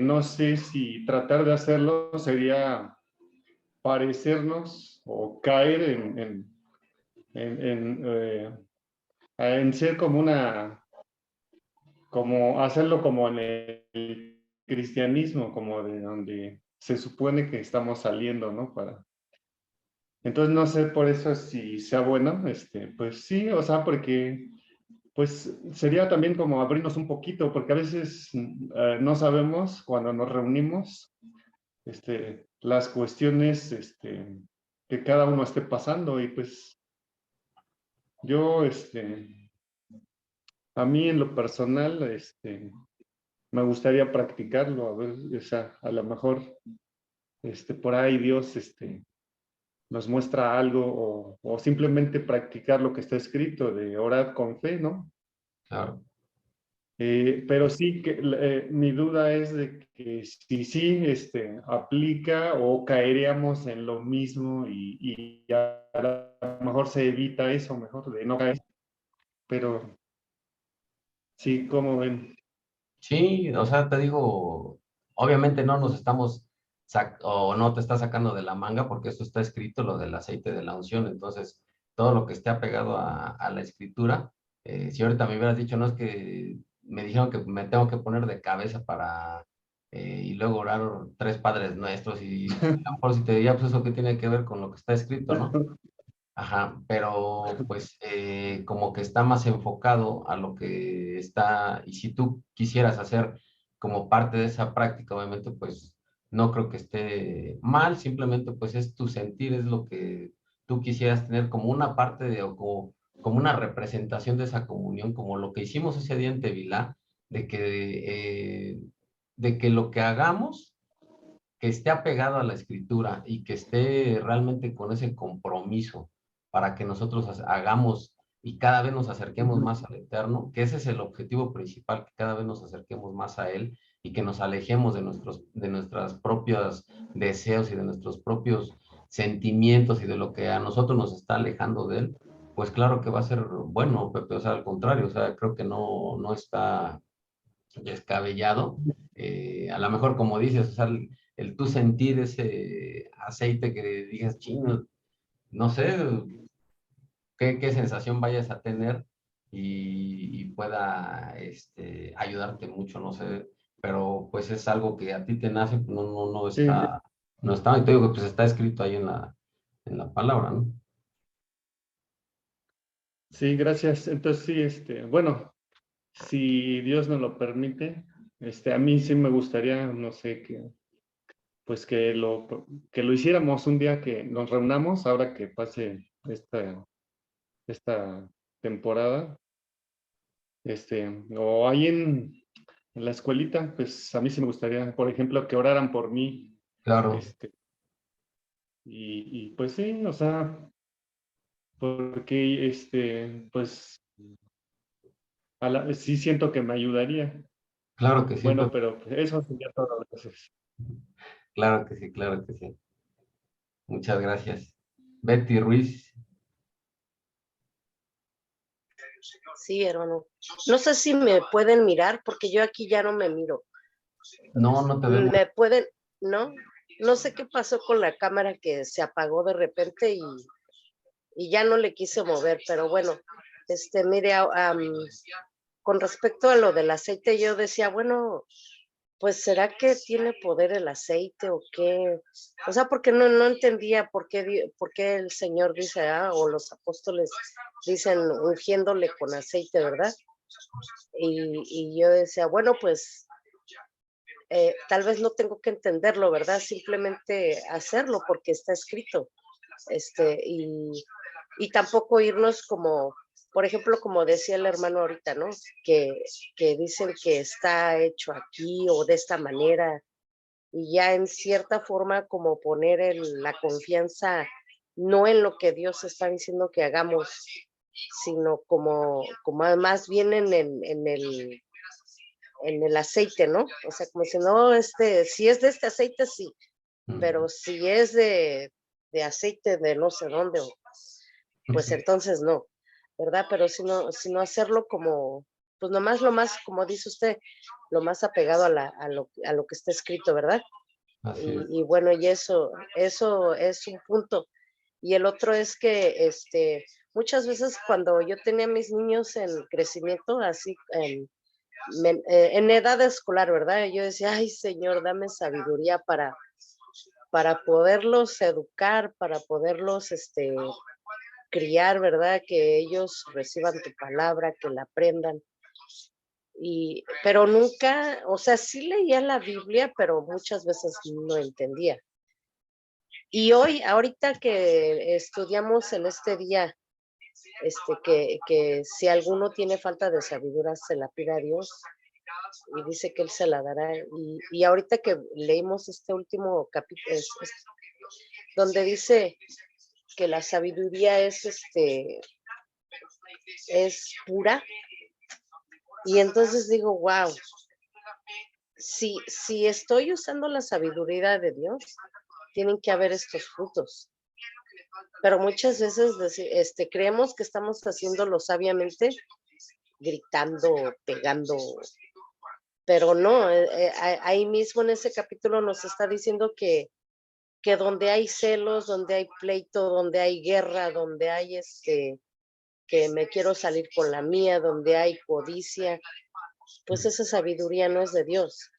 no sé si tratar de hacerlo sería parecernos o caer en ser como hacerlo como en el cristianismo, como de donde se supone que estamos saliendo, ¿no? Entonces no sé por eso si sea bueno, pues sí, o sea, porque pues sería también como abrirnos un poquito, porque a veces no sabemos cuando nos reunimos las cuestiones que cada uno esté pasando, y pues yo, a mí en lo personal, me gustaría practicarlo, a ver, o sea, a lo mejor, por ahí Dios, nos muestra algo, o simplemente practicar lo que está escrito de orar con fe, ¿no? Claro. Pero sí que mi duda es de que si sí aplica o caeríamos en lo mismo, y a lo mejor se evita eso, mejor de no caer, pero sí, como ven. Sí, o sea, te digo, obviamente no nos estamos, o no te está sacando de la manga porque esto está escrito, lo del aceite de la unción, entonces todo lo que esté apegado a la escritura, si ahorita me hubieras dicho, no es que me dijeron que me tengo que poner de cabeza para, y luego orar tres Padres Nuestros, y a lo mejor si te diría, pues eso que tiene que ver con lo que está escrito, ¿no? Ajá, pero pues como que está más enfocado a lo que está, y si tú quisieras hacer como parte de esa práctica, obviamente pues no creo que esté mal, simplemente pues es tu sentir, es lo que tú quisieras tener como una parte de, o como una representación de esa comunión, como lo que hicimos ese día en Tevilá, de que lo que hagamos, que esté apegado a la escritura y que esté realmente con ese compromiso para que nosotros hagamos y cada vez nos acerquemos más al Eterno, que ese es el objetivo principal, que cada vez nos acerquemos más a Él y que nos alejemos de nuestras propios deseos y de nuestros propios sentimientos y de lo que a nosotros nos está alejando de Él, pues claro que va a ser bueno, Pepe, o sea, al contrario, o sea, creo que no está descabellado. A lo mejor, como dices, o sea, el tú sentir ese aceite que digas, chino, no sé qué sensación vayas a tener y pueda ayudarte mucho, no sé, pero pues es algo que a ti te nace, pues, no Sí, está, no está, y te digo que pues está escrito ahí en la palabra, ¿no? sí, gracias. Entonces sí, bueno, si Dios nos lo permite, a mí sí me gustaría, no sé, pues que lo hiciéramos un día que nos reunamos, ahora que pase esta temporada, o ahí en la escuelita, pues a mí sí me gustaría, por ejemplo, que oraran por mí, Claro, este, y pues sí, o sea, porque, pues, sí siento que me ayudaría. claro que sí, Bueno, Pepe, pero eso sería todo, gracias. claro que sí, claro que sí. Muchas gracias. Betty Ruiz, Sí, hermano. No sé si me pueden mirar porque yo aquí ya no me miro. no te vemos. Me pueden, ¿no? No sé qué pasó con la cámara que se apagó de repente y ya no le quise mover, pero bueno, mire, con respecto a lo del aceite, yo decía, bueno, pues ¿será que tiene poder el aceite o qué? O sea, porque no entendía por qué el Señor dice, o los apóstoles dicen ungiéndole con aceite, ¿verdad? Y yo decía, bueno, pues tal vez no tengo que entenderlo, ¿verdad? Simplemente hacerlo porque está escrito. Y tampoco irnos como, por ejemplo, como decía el hermano ahorita, ¿no? Que dicen que está hecho aquí o de esta manera, y ya en cierta forma como poner la confianza no en lo que Dios está diciendo que hagamos, sino como más bien en el aceite, ¿no? O sea, como si no, si es de este aceite, sí, pero si es de aceite de no sé dónde, pues entonces no, ¿verdad? Pero sino hacerlo como, pues nomás lo más, como dice usted, lo más apegado a lo que está escrito, ¿verdad? Así es. Y bueno, y eso es un punto. Y el otro es que muchas veces cuando yo tenía a mis niños en crecimiento, así en edad escolar, ¿verdad? Yo decía, ay Señor, dame sabiduría para poderlos educar, para poderlos criar, ¿verdad? Que ellos reciban tu palabra, que la aprendan. Pero nunca, o sea, sí leía la Biblia, pero muchas veces no entendía. Y hoy, ahorita que estudiamos en este día, que si alguno tiene falta de sabiduría, se la pida a Dios y dice que Él se la dará. Y ahorita que leímos este último capítulo, donde dice que la sabiduría es pura, y entonces digo, wow, si estoy usando la sabiduría de Dios, tienen que haber estos frutos. Pero muchas veces creemos que estamos haciéndolo sabiamente, gritando, pegando, pero no, ahí mismo en ese capítulo nos está diciendo que donde hay celos, donde hay pleito, donde hay guerra, donde hay que me quiero salir con la mía, donde hay codicia, pues esa sabiduría no es de Dios.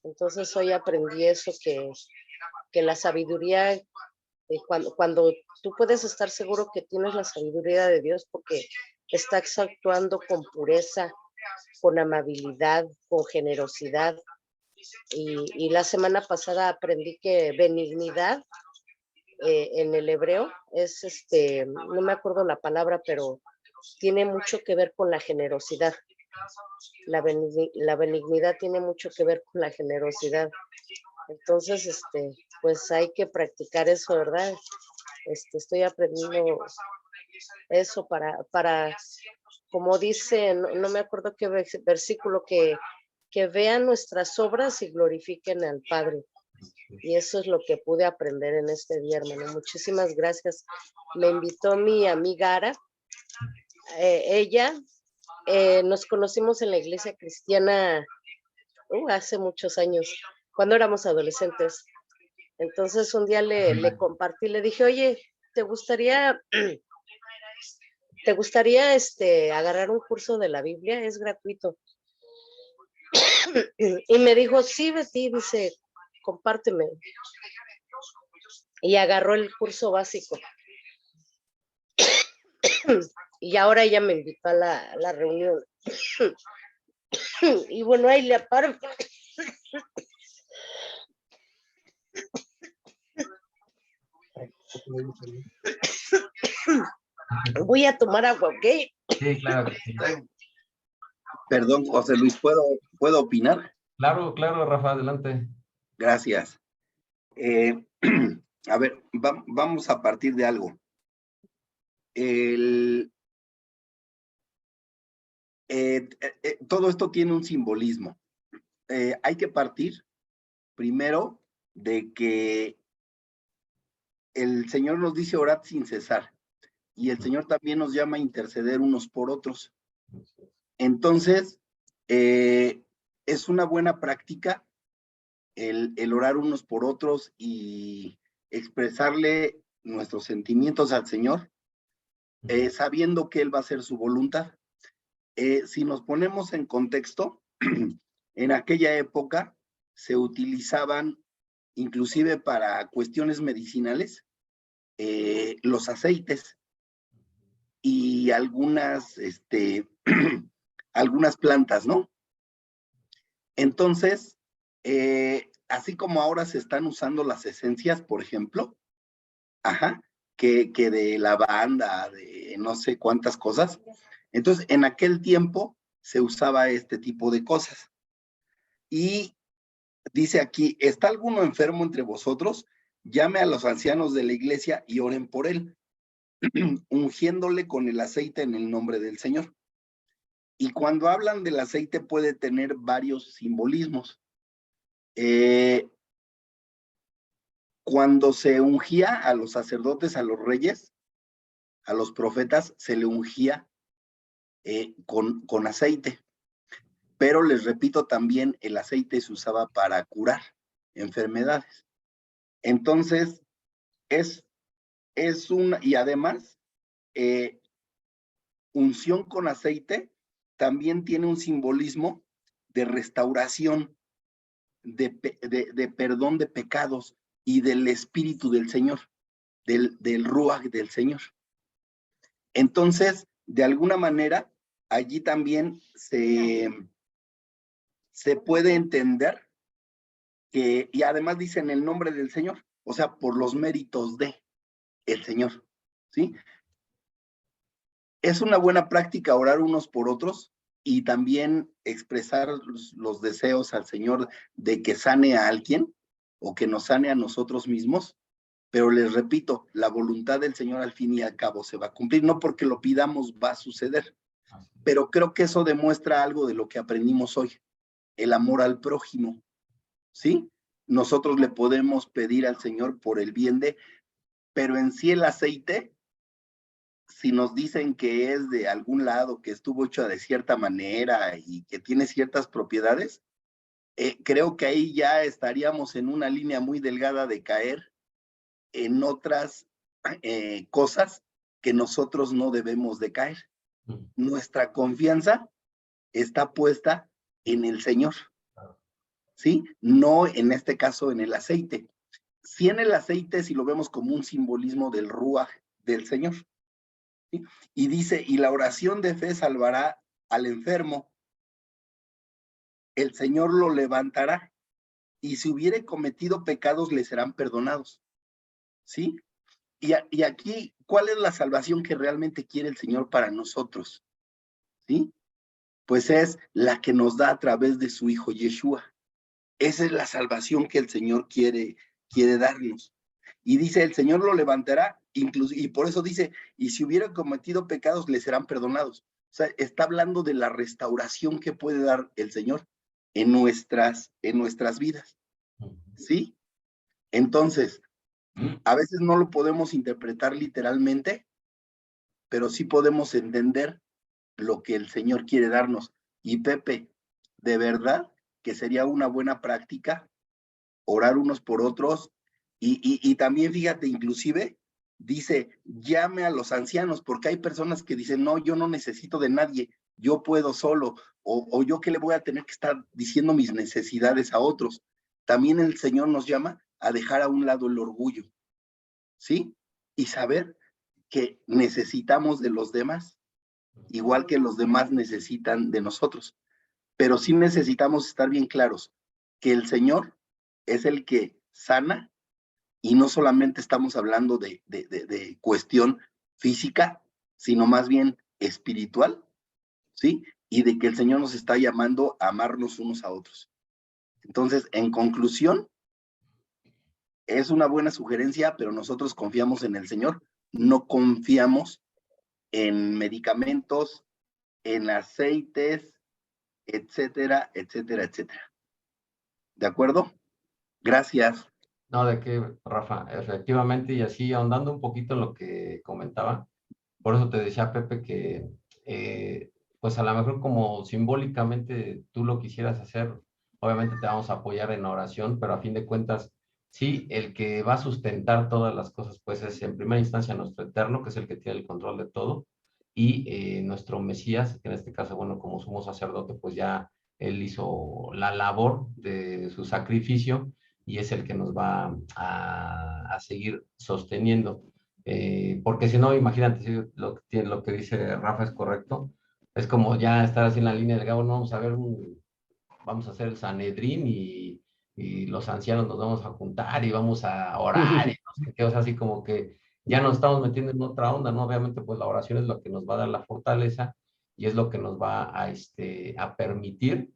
Entonces hoy aprendí eso, que la sabiduría, cuando tú puedes estar seguro que tienes la sabiduría de Dios porque estás actuando con pureza, con amabilidad, con generosidad. Y la semana pasada aprendí que benignidad en el hebreo es, no me acuerdo la palabra, pero tiene mucho que ver con la generosidad. La benignidad tiene mucho que ver con la generosidad. Entonces, pues hay que practicar eso, ¿verdad? Estoy aprendiendo eso para como dice, no me acuerdo qué versículo, que vean nuestras obras y glorifiquen al Padre. Y eso es lo que pude aprender en este día, hermano. Muchísimas gracias. Me invitó mi amiga Ara. Ella, nos conocimos en la iglesia cristiana hace muchos años, cuando éramos adolescentes. Entonces un día le compartí, le dije, oye, ¿te gustaría agarrar un curso de la Biblia? Es gratuito. Y me dijo, sí, Betty, dice, compárteme. Y agarró el curso básico. Y ahora ella me invitó a la reunión. Y bueno, ahí le paro. Voy a tomar agua, ¿ok? Sí, claro que sí. Perdón, José Luis, ¿puedo opinar? Claro, claro, Rafa, adelante. Gracias. A ver, vamos a partir de algo. Todo esto tiene un simbolismo. Hay que partir primero de que el Señor nos dice orad sin cesar y el Señor también nos llama a interceder unos por otros. Entonces, es una buena práctica el orar unos por otros y expresarle nuestros sentimientos al Señor, sabiendo que Él va a hacer su voluntad. Si nos ponemos en contexto, en aquella época se utilizaban, inclusive para cuestiones medicinales, los aceites y algunas plantas, ¿no? Entonces, así como ahora se están usando las esencias, por ejemplo, que de lavanda, de no sé cuántas cosas, entonces en aquel tiempo se usaba este tipo de cosas. Y dice aquí, ¿está alguno enfermo entre vosotros? Llame a los ancianos de la iglesia y oren por él, ungiéndole con el aceite en el nombre del Señor. Y cuando hablan del aceite puede tener varios simbolismos. Cuando se ungía a los sacerdotes, a los reyes, a los profetas, se le ungía con aceite. Pero les repito, también el aceite se usaba para curar enfermedades. Entonces, y además, unción con aceite también tiene un simbolismo de restauración, de perdón de pecados y del espíritu del Señor, del Ruach del Señor. Entonces, de alguna manera, allí también se puede entender que, y además dice en el nombre del Señor, o sea, por los méritos de el Señor, ¿sí? Es una buena práctica orar unos por otros y también expresar los deseos al Señor de que sane a alguien o que nos sane a nosotros mismos, pero les repito, la voluntad del Señor al fin y al cabo se va a cumplir, no porque lo pidamos va a suceder, pero creo que eso demuestra algo de lo que aprendimos hoy, el amor al prójimo, ¿sí? Nosotros le podemos pedir al Señor por el bien de, pero en sí el aceite, si nos dicen que es de algún lado, que estuvo hecho de cierta manera y que tiene ciertas propiedades, creo que ahí ya estaríamos en una línea muy delgada de caer en otras cosas que nosotros no debemos de caer. Nuestra confianza está puesta en el Señor, ¿sí? No en este caso en el aceite. Sí en el aceite, si lo vemos como un simbolismo del Ruaj del Señor. ¿Sí? Y dice, y la oración de fe salvará al enfermo, el Señor lo levantará, y si hubiere cometido pecados le serán perdonados, ¿sí? Y aquí, ¿cuál es la salvación que realmente quiere el Señor para nosotros? ¿Sí? Pues es la que nos da a través de su Hijo Yeshua. Esa es la salvación que el Señor quiere darnos. Y dice, el Señor lo levantará, incluso, y por eso dice, y si hubiera cometido pecados, le serán perdonados. O sea, está hablando de la restauración que puede dar el Señor en nuestras vidas. ¿Sí? Entonces, a veces no lo podemos interpretar literalmente, pero sí podemos entender lo que el Señor quiere darnos. Y Pepe, de verdad que sería una buena práctica orar unos por otros y también fíjate, inclusive dice, llame a los ancianos, porque hay personas que dicen, no, yo no necesito de nadie, yo puedo solo, o yo que le voy a tener que estar diciendo mis necesidades a otros. También el Señor nos llama a dejar a un lado el orgullo, ¿sí? Y saber que necesitamos de los demás, igual que los demás necesitan de nosotros. Pero sí necesitamos estar bien claros que el Señor es el que sana y no solamente estamos hablando de cuestión física, sino más bien espiritual, ¿sí? Y de que el Señor nos está llamando a amarnos unos a otros. Entonces, en conclusión, es una buena sugerencia, pero nosotros confiamos en el Señor, no confiamos en medicamentos, en aceites, etcétera, etcétera, etcétera. ¿De acuerdo? Gracias. No, de qué, Rafa, efectivamente, y así ahondando un poquito en lo que comentaba, por eso te decía, Pepe, que pues a lo mejor como simbólicamente tú lo quisieras hacer, obviamente te vamos a apoyar en oración, pero a fin de cuentas, sí, el que va a sustentar todas las cosas, pues es en primera instancia nuestro Eterno, que es el que tiene el control de todo, y nuestro Mesías, que en este caso, bueno, como sumo sacerdote, pues ya él hizo la labor de su sacrificio y es el que nos va a seguir sosteniendo. Porque si no, imagínate, si lo que dice Rafa es correcto, es como ya estar así en la línea del Gabo, no vamos a ver vamos a hacer el Sanedrín y los ancianos nos vamos a juntar y vamos a orar y no sé qué, o sea, así como que ya nos estamos metiendo en otra onda, ¿no? Obviamente, pues la oración es lo que nos va a dar la fortaleza y es lo que nos va a permitir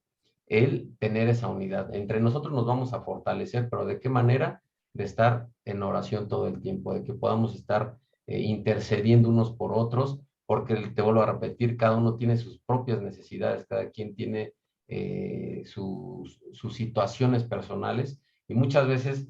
el tener esa unidad. Entre nosotros nos vamos a fortalecer, pero ¿de qué manera? De estar en oración todo el tiempo, de que podamos estar intercediendo unos por otros, porque te vuelvo a repetir, cada uno tiene sus propias necesidades, cada quien tiene sus situaciones personales y muchas veces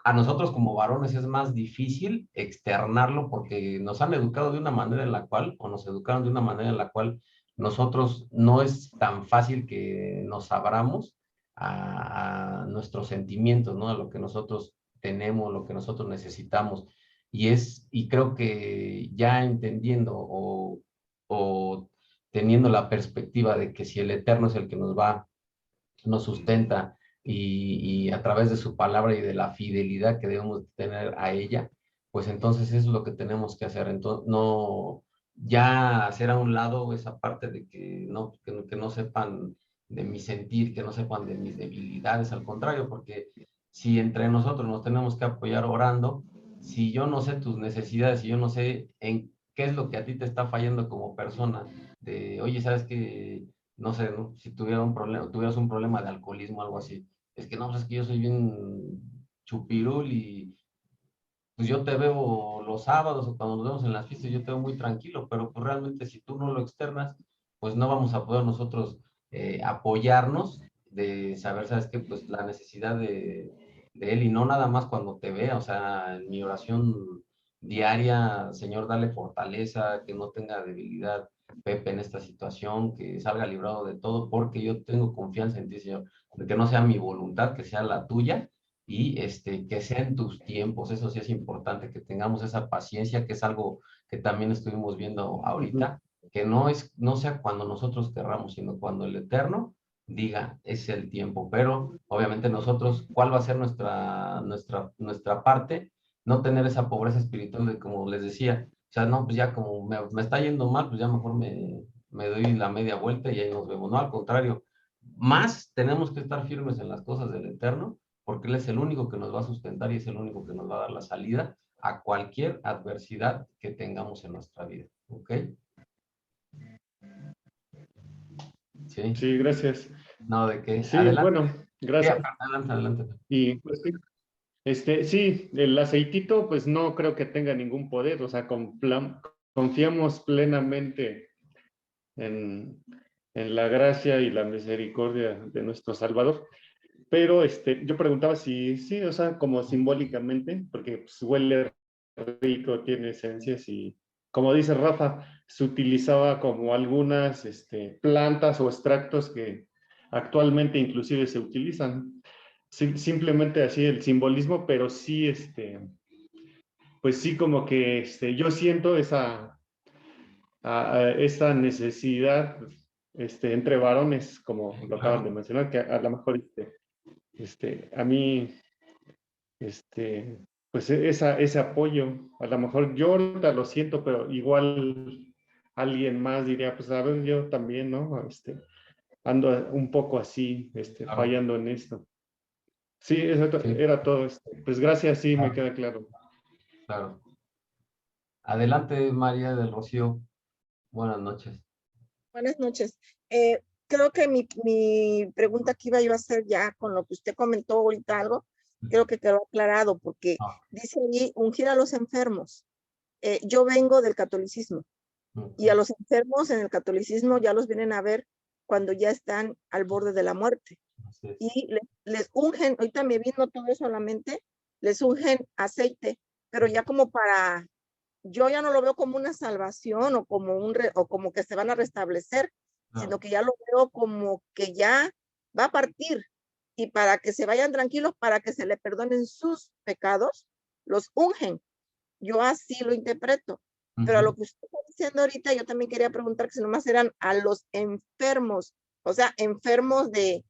a nosotros como varones es más difícil externarlo porque nos han educado de una manera en la cual, o nos educaron de una manera en la cual nosotros no es tan fácil que nos abramos a nuestros sentimientos, ¿no? A lo que nosotros tenemos, lo que nosotros necesitamos. Y creo que ya entendiendo o teniendo la perspectiva de que si el Eterno es el que nos sustenta y a través de su palabra y de la fidelidad que debemos tener a ella, pues entonces eso es lo que tenemos que hacer. Entonces, ya hacer a un lado esa parte de que no sepan de mi sentir, que no sepan de mis debilidades, al contrario, porque si entre nosotros nos tenemos que apoyar orando, si yo no sé tus necesidades, si yo no sé en qué es lo que a ti te está fallando como persona, de, oye, ¿sabes qué? No sé, ¿no? Si tuvieras un problema de alcoholismo o algo así, es que no, pues es que yo soy bien chupirul y pues yo te veo los sábados o cuando nos vemos en las fiestas, yo te veo muy tranquilo, pero pues realmente si tú no lo externas, pues no vamos a poder nosotros apoyarnos de saber, ¿sabes qué? Pues la necesidad de él y no nada más cuando te vea, o sea, en mi oración diaria, Señor, dale fortaleza, que no tenga debilidad Pepe en esta situación, que salga librado de todo, porque yo tengo confianza en ti, Señor, de que no sea mi voluntad, que sea la tuya y que sea en tus tiempos, eso sí es importante, que tengamos esa paciencia, que es algo que también estuvimos viendo Ujú. ahorita, que no sea cuando nosotros querramos, sino cuando el Eterno diga, es el tiempo, pero obviamente nosotros, ¿cuál va a ser nuestra parte? No tener esa pobreza espiritual de, como les decía, o sea, no, pues ya como me está yendo mal, pues ya mejor me doy la media vuelta y ahí nos vemos, no, al contrario, más tenemos que estar firmes en las cosas del Eterno, porque Él es el único que nos va a sustentar y es el único que nos va a dar la salida a cualquier adversidad que tengamos en nuestra vida. ¿Ok? Sí. Sí, gracias. No, de qué. Sí, Adelante. bueno, Sí, gracias. adelante, adelante. Y pues sí, sí, el aceitito, pues no creo que tenga ningún poder, o sea, confiamos plenamente en, en la gracia y la misericordia de nuestro Salvador. Pero yo preguntaba si sí, o sea, como simbólicamente, porque pues, huele rico, tiene esencias y, como dice Rafa, se utilizaba como algunas plantas o extractos que actualmente inclusive se utilizan. Simplemente así el simbolismo, pero sí, pues sí como que yo siento esa necesidad entre varones, como lo acaban de Claro, mencionar, que a lo mejor a mí, pues ese apoyo, a lo mejor yo ahorita lo siento, pero igual alguien más diría, pues a ver, yo también, ¿no? Ando un poco así, claro, fallando en esto. Sí, eso sí, era todo. Pues gracias, sí, me claro, queda claro. claro. Adelante, María del Rocío. Buenas noches. Buenas noches. Creo que mi pregunta que iba yo a hacer ya con lo que usted comentó ahorita algo, creo que quedó aclarado porque Ah, dice allí ungir a los enfermos. Yo vengo del catolicismo y a ujú, los enfermos en el catolicismo ya los vienen a ver cuando ya están al borde de la muerte así es. y les ungen, ahorita me vino todo eso a la mente, les ungen aceite, pero ya como para, yo ya no lo veo como una salvación o como o como que se van a restablecer, sino Claro, que ya lo veo como que ya va a partir y para que se vayan tranquilos, para que se le perdonen sus pecados, los ungen. Yo así lo interpreto. Pero a lo ujú, que usted está diciendo ahorita, yo también quería preguntar que si nomás eran a los enfermos, o sea, enfermos de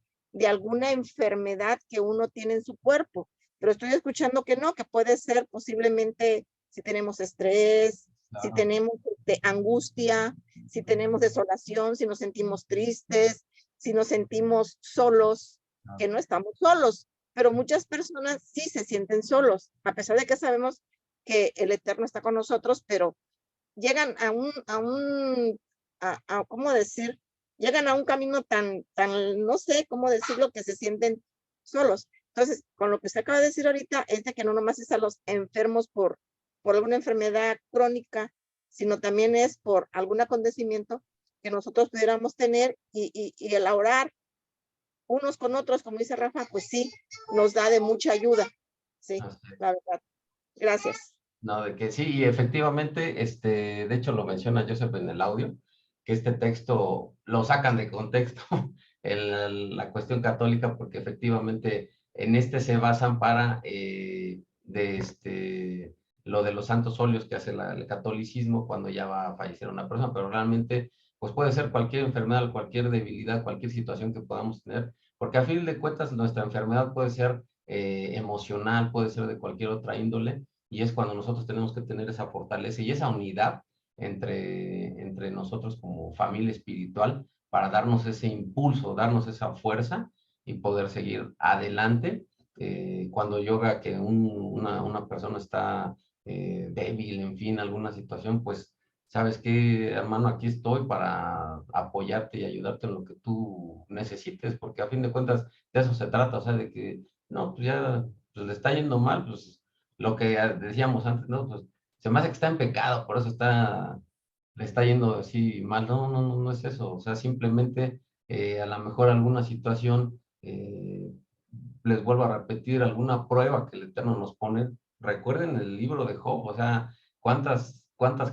alguna enfermedad que uno tiene en su cuerpo. Pero estoy escuchando que no, que puede ser posiblemente si tenemos estrés, si claro, tenemos angustia, si tenemos desolación, si nos sentimos tristes, si nos sentimos solos, claro, que no estamos solos, pero muchas personas sí se sienten solos, a pesar de que sabemos que el Eterno está con nosotros, pero llegan ¿cómo decir? Llegan a un camino no sé cómo decirlo, que se sienten solos. Entonces, con lo que usted acaba de decir ahorita, es de que no nomás es a los enfermos por alguna enfermedad crónica, sino también es por algún acontecimiento que nosotros pudiéramos tener y el orar unos con otros, como dice Rafa, pues sí, nos da de mucha ayuda. Sí, así es. la verdad. Gracias. No, de que sí, y efectivamente, de hecho lo menciona Joseph en el audio, que este texto lo sacan de contexto, la cuestión católica, porque efectivamente en se basan para lo de los santos óleos que hace el catolicismo cuando ya va a fallecer una persona, pero realmente pues puede ser cualquier enfermedad, cualquier debilidad, cualquier situación que podamos tener, porque a fin de cuentas nuestra enfermedad puede ser emocional, puede ser de cualquier otra índole, y es cuando nosotros tenemos que tener esa fortaleza y esa unidad entre nosotros como familia espiritual para darnos ese impulso, darnos esa fuerza y poder seguir adelante. Cuando yo vea que una persona está débil, en fin, alguna situación, pues, ¿sabes qué, hermano? Aquí estoy para apoyarte y ayudarte en lo que tú necesites, porque a fin de cuentas de eso se trata, o sea, de que, no, pues ya pues, le está yendo mal, pues lo que decíamos antes, ¿no? Pues se me hace que está en pecado, por eso le está yendo así mal. No, no, no, no es eso, o sea, simplemente a lo mejor alguna situación, les vuelvo a repetir, alguna prueba que el Eterno nos pone. Recuerden el libro de Job, o sea, cuántas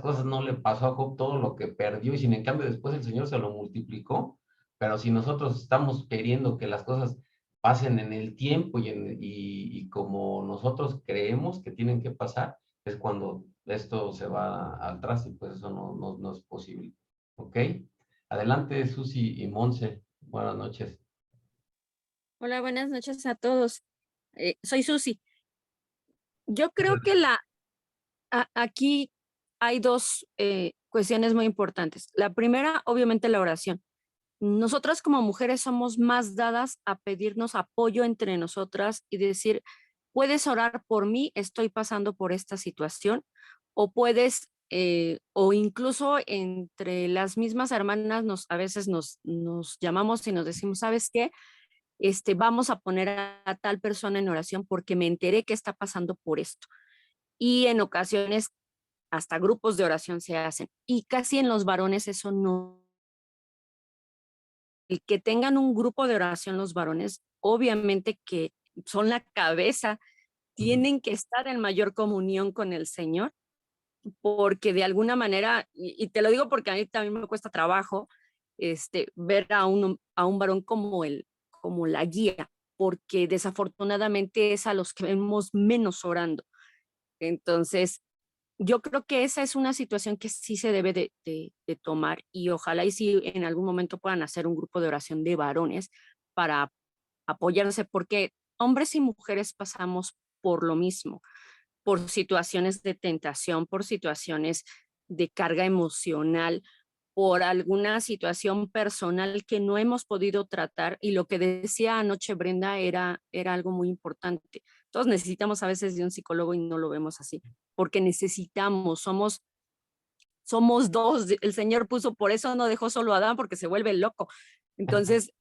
cosas no le pasó a Job, todo lo que perdió, y sin en cambio después el Señor se lo multiplicó. Pero si nosotros estamos queriendo que las cosas pasen en el tiempo y como nosotros creemos que tienen que pasar, es cuando esto se va al traste, y pues eso no es posible. ¿Ok? Adelante, Susi y Monse. Buenas noches. Hola, buenas noches a todos. Soy Susi. Yo creo que aquí hay dos cuestiones muy importantes. La primera, obviamente, la oración. Nosotras como mujeres somos más dadas a pedirnos apoyo entre nosotras y decir, puedes orar por mí, estoy pasando por esta situación, o puedes, o incluso entre las mismas hermanas a veces nos llamamos y nos decimos, ¿sabes qué? Vamos a poner a tal persona en oración porque me enteré que está pasando por esto. Y en ocasiones hasta grupos de oración se hacen. Y casi en los varones eso no. El que tengan un grupo de oración los varones, obviamente que son la cabeza, tienen que estar en mayor comunión con el Señor, porque de alguna manera, y te lo digo porque a mí también me cuesta trabajo, ver a un varón como la guía, porque desafortunadamente es a los que vemos menos orando. Entonces, yo creo que esa es una situación que sí se debe de tomar, y ojalá y sí en algún momento puedan hacer un grupo de oración de varones para apoyarse, porque hombres y mujeres pasamos por lo mismo, por situaciones de tentación, por situaciones de carga emocional, por alguna situación personal que no hemos podido tratar. Y lo que decía anoche Brenda era algo muy importante. Todos necesitamos a veces de un psicólogo y no lo vemos así, porque necesitamos, somos dos. El Señor puso, por eso no dejó solo a Adán, porque se vuelve loco. Entonces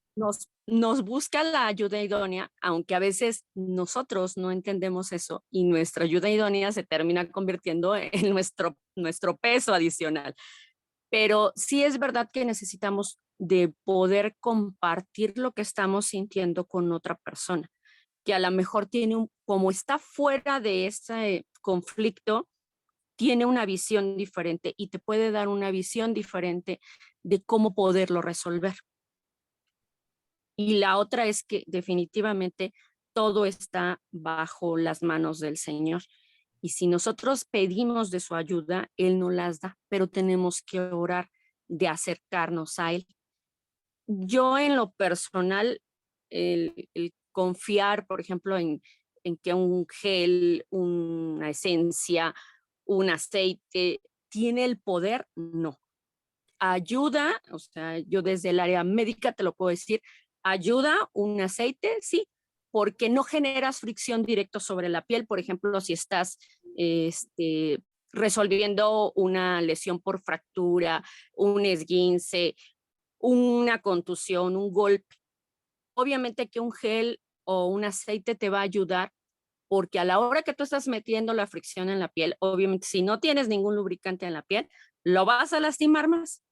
nos busca la ayuda idónea, aunque a veces nosotros no entendemos eso y nuestra ayuda idónea se termina convirtiendo en nuestro peso adicional. Pero sí es verdad que necesitamos de poder compartir lo que estamos sintiendo con otra persona, que a lo mejor como está fuera de ese conflicto, tiene una visión diferente y te puede dar una visión diferente de cómo poderlo resolver. Y la otra es que definitivamente todo está bajo las manos del Señor. Y si nosotros pedimos de su ayuda, Él no las da, pero tenemos que orar de acercarnos a Él. Yo en lo personal, el confiar, por ejemplo, en que un gel, una esencia, un aceite tiene el poder, no. Ayuda, o sea, yo desde el área médica te lo puedo decir, ayuda un aceite, sí, porque no generas fricción directo sobre la piel. Por ejemplo, si estás resolviendo una lesión por fractura, un esguince, una contusión, un golpe, obviamente que un gel o un aceite te va a ayudar, porque a la hora que tú estás metiendo la fricción en la piel, obviamente si no tienes ningún lubricante en la piel, lo vas a lastimar más.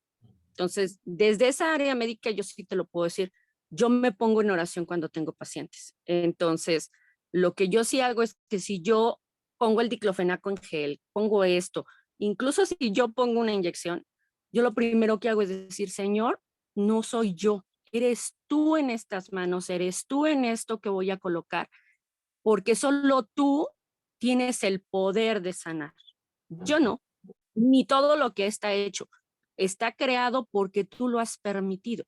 Entonces, desde esa área médica yo sí te lo puedo decir, yo me pongo en oración cuando tengo pacientes. Entonces, lo que yo sí hago es que si yo pongo el diclofenaco en gel, pongo esto, incluso si yo pongo una inyección, yo lo primero que hago es decir, Señor, no soy yo, eres tú en estas manos, eres tú en esto que voy a colocar, porque solo tú tienes el poder de sanar. Yo no, ni todo lo que está hecho. Está creado porque tú lo has permitido,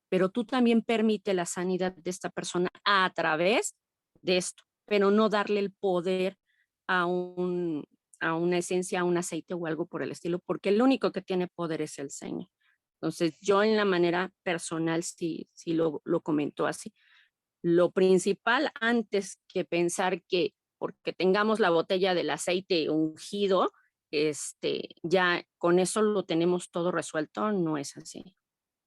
pero tú también permite la sanidad de esta persona a través de esto, pero no darle el poder a a una esencia, a un aceite o algo por el estilo, porque el único que tiene poder es el Señor. Entonces, yo en la manera personal sí lo comento así. Lo principal, antes que pensar que porque tengamos la botella del aceite ungido, ya con eso lo tenemos todo resuelto, no es así.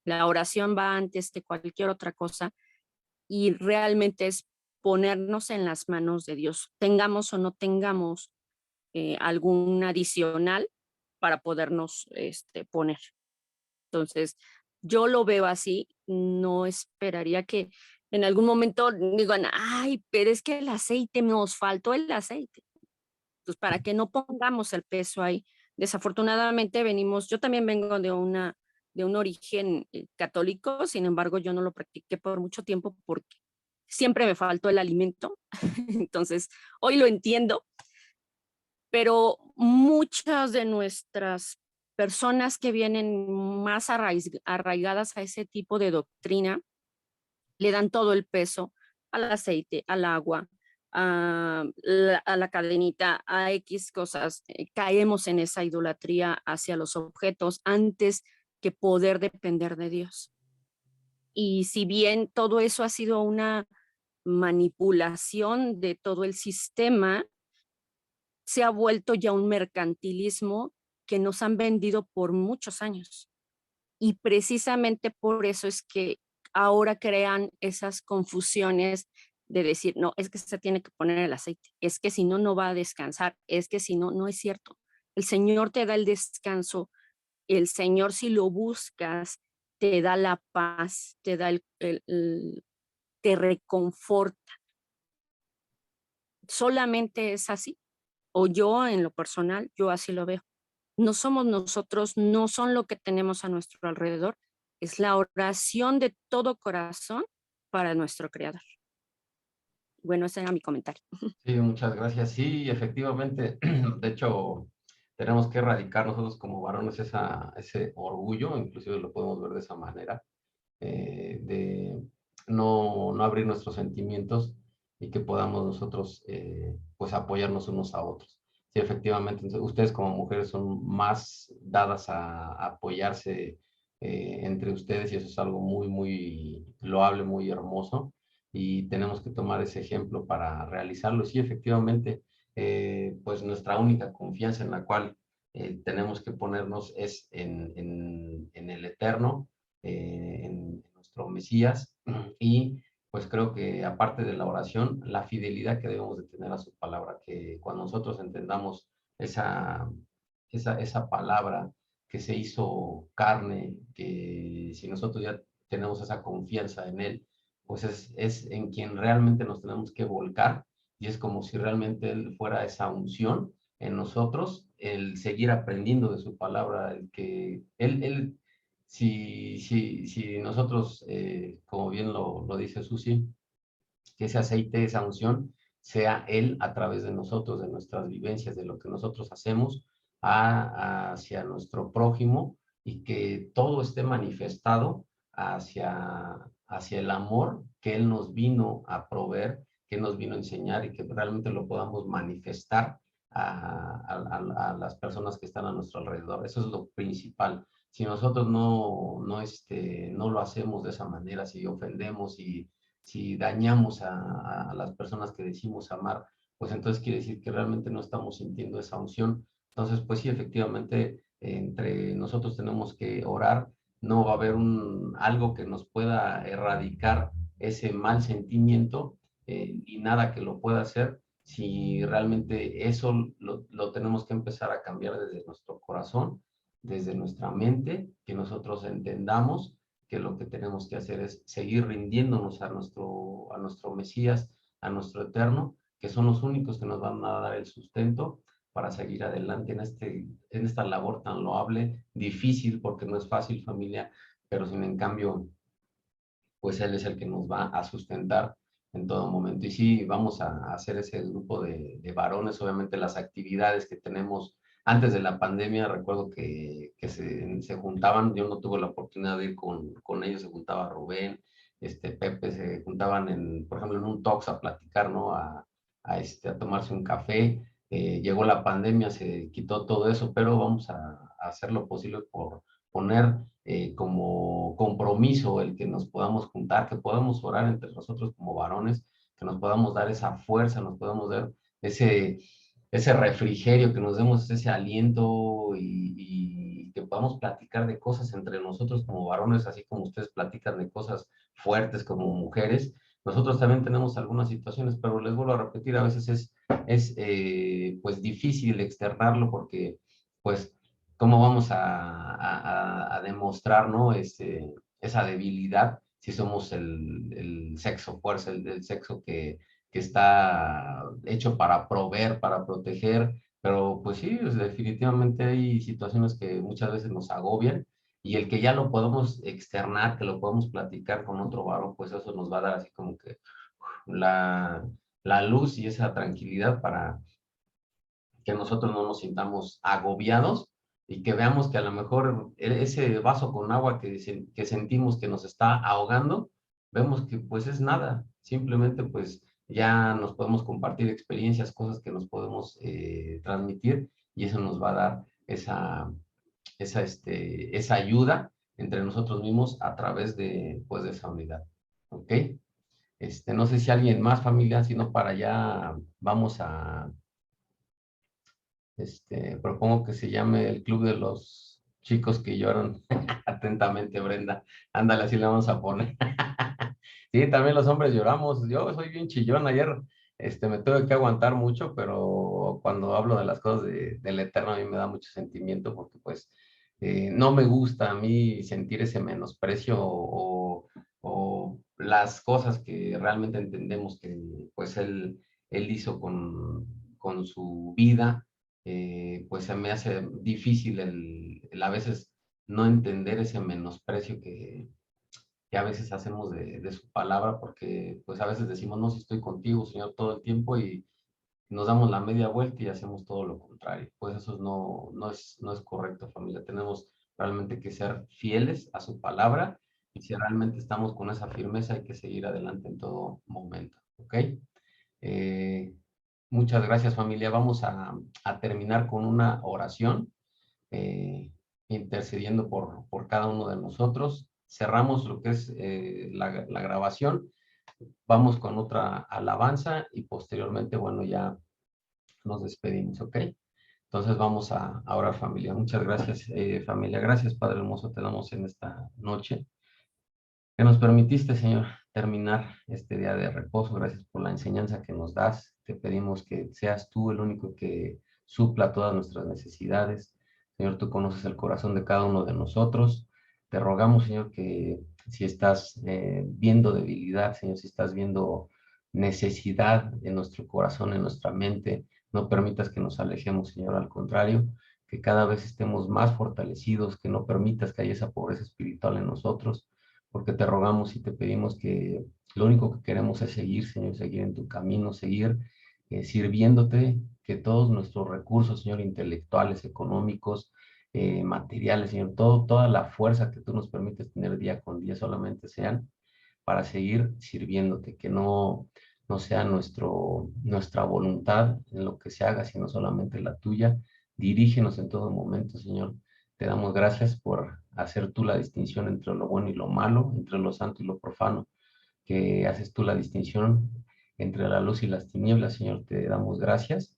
La oración va antes de cualquier otra cosa y realmente es ponernos en las manos de Dios, tengamos o no tengamos algún adicional para podernos poner. Entonces, yo lo veo así, no esperaría que en algún momento digan, ay, pero es que el aceite, nos faltó el aceite. Pues para que no pongamos el peso ahí. Desafortunadamente yo también vengo de un origen católico, sin embargo, yo no lo practiqué por mucho tiempo porque siempre me faltó el alimento. Entonces, hoy lo entiendo, pero muchas de nuestras personas que vienen más arraigadas a ese tipo de doctrina le dan todo el peso al aceite, al agua, a la cadenita, a X cosas. Caemos en esa idolatría hacia los objetos antes que poder depender de Dios. Y si bien todo eso ha sido una manipulación de todo el sistema, se ha vuelto ya un mercantilismo que nos han vendido por muchos años. Y precisamente por eso es que ahora crean esas confusiones de decir, no, es que se tiene que poner el aceite, es que si no, no va a descansar, es que si no, no es cierto. El Señor te da el descanso, el Señor si lo buscas, te da la paz, te da te reconforta. Solamente es así. O yo en lo personal, yo así lo veo. No somos nosotros, no son lo que tenemos a nuestro alrededor, es la oración de todo corazón para nuestro Creador. Bueno, ese era mi comentario. Sí, muchas gracias. Sí, efectivamente, de hecho, tenemos que erradicar nosotros como varones ese orgullo, inclusive lo podemos ver de esa manera, de no abrir nuestros sentimientos y que podamos nosotros pues apoyarnos unos a otros. Sí, efectivamente, entonces, ustedes como mujeres son más dadas a apoyarse entre ustedes y eso es algo muy, muy loable, muy hermoso y tenemos que tomar ese ejemplo para realizarlo. Sí, efectivamente, pues nuestra única confianza en la cual tenemos que ponernos es en el Eterno, en nuestro Mesías y pues creo que aparte de la oración, la fidelidad que debemos de tener a su palabra, que cuando nosotros entendamos esa palabra que se hizo carne, que si nosotros ya tenemos esa confianza en Él, pues es en quien realmente nos tenemos que volcar y es como si realmente Él fuera esa unción en nosotros, el seguir aprendiendo de su palabra, el que Él si nosotros, como bien lo dice Susi, que ese aceite, esa unción, sea Él a través de nosotros, de nuestras vivencias, de lo que nosotros hacemos hacia nuestro prójimo y que todo esté manifestado hacia el amor que Él nos vino a proveer, que nos vino a enseñar y que realmente lo podamos manifestar a las personas que están a nuestro alrededor. Eso es lo principal. Si nosotros no lo hacemos de esa manera, si ofendemos y si dañamos a las personas que decimos amar, pues entonces quiere decir que realmente no estamos sintiendo esa unción. Entonces, pues sí, efectivamente, entre nosotros tenemos que orar, no va a haber algo que nos pueda erradicar ese mal sentimiento y nada que lo pueda hacer si realmente eso lo tenemos que empezar a cambiar desde nuestro corazón, desde nuestra mente, que nosotros entendamos que lo que tenemos que hacer es seguir rindiéndonos a nuestro Mesías, a nuestro Eterno, que son los únicos que nos van a dar el sustento para seguir adelante en esta labor tan loable, difícil, porque no es fácil, familia, pero sin en cambio, pues Él es el que nos va a sustentar en todo momento. Y sí, vamos a hacer ese grupo de varones, obviamente las actividades que tenemos antes de la pandemia, recuerdo que se juntaban, yo no tuve la oportunidad de ir con ellos, se juntaba Rubén, Pepe, se juntaban, por ejemplo, en un Tox a platicar, ¿no? A tomarse un café, llegó la pandemia, se quitó todo eso, pero vamos a hacer lo posible por poner como compromiso el que nos podamos juntar, que podamos orar entre nosotros como varones, que nos podamos dar esa fuerza, nos podamos dar ese refrigerio, que nos demos ese aliento y que podamos platicar de cosas entre nosotros como varones, así como ustedes platican de cosas fuertes como mujeres. Nosotros también tenemos algunas situaciones, pero les vuelvo a repetir, a veces es pues difícil externarlo porque pues cómo vamos a demostrar, ¿no? Esa debilidad si somos el sexo fuerza, el sexo que está hecho para proveer, para proteger, pero pues sí, pues, definitivamente hay situaciones que muchas veces nos agobian y el que ya lo podemos externar, que lo podemos platicar con otro varón, pues eso nos va a dar así como que la luz y esa tranquilidad para que nosotros no nos sintamos agobiados y que veamos que a lo mejor ese vaso con agua que sentimos que nos está ahogando, vemos que pues es nada, simplemente pues ya nos podemos compartir experiencias, cosas que nos podemos transmitir y eso nos va a dar esa ayuda entre nosotros mismos a través de, pues, de esa unidad. ¿Ok? No sé si alguien más, familia, si no para allá vamos a, propongo que se llame el Club de los Chicos que Lloran Atentamente, Brenda. Ándale, así le vamos a poner. Sí, también los hombres lloramos. Yo soy bien chillón. Ayer, me tuve que aguantar mucho, pero cuando hablo de las cosas del Eterno, a mí me da mucho sentimiento porque, pues, no me gusta a mí sentir ese menosprecio o las cosas que realmente entendemos que, pues, él hizo con su vida, pues se me hace difícil el a veces no entender ese menosprecio que a veces hacemos de su palabra, porque pues a veces decimos, no, si estoy contigo, Señor, todo el tiempo, y nos damos la media vuelta y hacemos todo lo contrario. Pues eso no es correcto, familia. Tenemos realmente que ser fieles a su palabra y si realmente estamos con esa firmeza hay que seguir adelante en todo momento, ¿ok? Eh, muchas gracias, familia. Vamos a terminar con una oración, intercediendo por cada uno de nosotros. Cerramos lo que es la grabación. Vamos con otra alabanza y posteriormente, bueno, ya nos despedimos, ¿ok? Entonces vamos a orar, familia. Muchas gracias, familia. Gracias, Padre hermoso, te damos en esta noche que nos permitiste, Señor, terminar este día de reposo. Gracias por la enseñanza que nos das. Te pedimos que seas tú el único que supla todas nuestras necesidades. Señor, tú conoces el corazón de cada uno de nosotros. Te rogamos, Señor, que si estás viendo debilidad, Señor, si estás viendo necesidad en nuestro corazón, en nuestra mente, no permitas que nos alejemos, Señor, al contrario, que cada vez estemos más fortalecidos, que no permitas que haya esa pobreza espiritual en nosotros, porque te rogamos y te pedimos que lo único que queremos es seguir, Señor, seguir en tu camino, seguir sirviéndote, que todos nuestros recursos, Señor, intelectuales, económicos, materiales, Señor, toda la fuerza que tú nos permites tener día con día solamente sean para seguir sirviéndote, que no sea nuestra voluntad en lo que se haga, sino solamente la tuya. Dirígenos en todo momento, Señor. Te damos gracias por hacer tú la distinción entre lo bueno y lo malo, entre lo santo y lo profano, que haces tú la distinción entre la luz y las tinieblas, Señor. Te damos gracias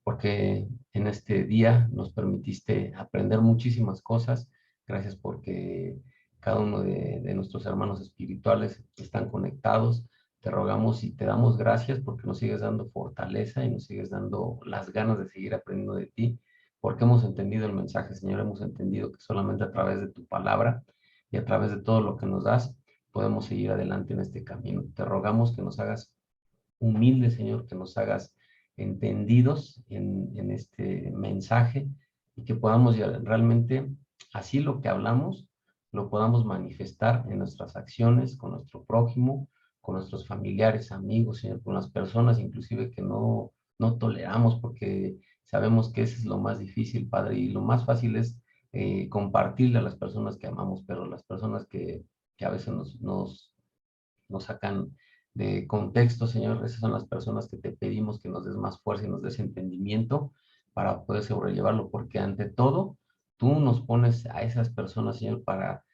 porque en este día nos permitiste aprender muchísimas cosas. Gracias porque cada uno de nuestros hermanos espirituales están conectados. Te rogamos y te damos gracias porque nos sigues dando fortaleza y nos sigues dando las ganas de seguir aprendiendo de ti, porque hemos entendido el mensaje, Señor, hemos entendido que solamente a través de tu palabra y a través de todo lo que nos das, podemos seguir adelante en este camino. Te rogamos que nos hagas humildes, Señor, que nos hagas entendidos en este mensaje y que podamos realmente, así lo que hablamos, lo podamos manifestar en nuestras acciones, con nuestro prójimo, con nuestros familiares, amigos, Señor, con las personas inclusive que no toleramos, porque sabemos que eso es lo más difícil, Padre, y lo más fácil es compartirle a las personas que amamos, pero las personas que a veces nos sacan de contexto, Señor. Esas son las personas que te pedimos que nos des más fuerza y nos des entendimiento para poder sobrellevarlo, porque ante todo, tú nos pones a esas personas, Señor, para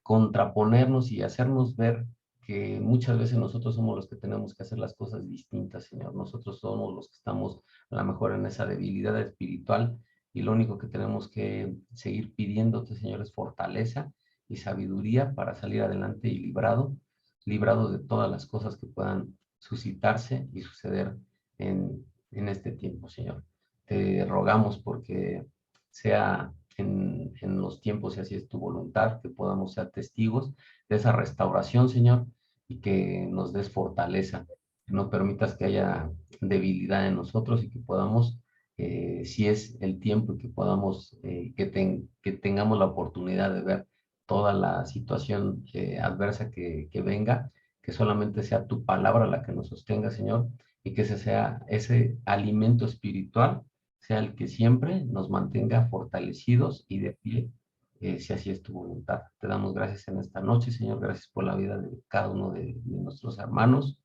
contraponernos y hacernos ver que muchas veces nosotros somos los que tenemos que hacer las cosas distintas, Señor. Nosotros somos los que estamos a lo mejor en esa debilidad espiritual y lo único que tenemos que seguir pidiéndote, Señor, es fortaleza y sabiduría para salir adelante y librado de todas las cosas que puedan suscitarse y suceder en este tiempo, Señor. Te rogamos porque sea en los tiempos, si así es tu voluntad, que podamos ser testigos de esa restauración, Señor, y que nos des fortaleza, que no permitas que haya debilidad en nosotros y que podamos, si es el tiempo, y que podamos, que tengamos la oportunidad de ver toda la situación adversa que venga, que solamente sea tu palabra la que nos sostenga, Señor, y que ese sea ese alimento espiritual sea el que siempre nos mantenga fortalecidos y de pie, si así es tu voluntad. Te damos gracias en esta noche, Señor, gracias por la vida de cada uno de nuestros hermanos,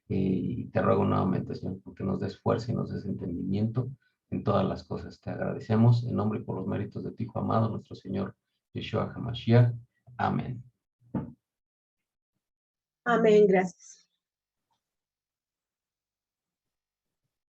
y te ruego nuevamente, Señor, porque nos des fuerza y nos des entendimiento en todas las cosas. Te agradecemos en nombre y por los méritos de tu Hijo amado, nuestro Señor Yeshua HaMashiach. Amén. Amén, gracias.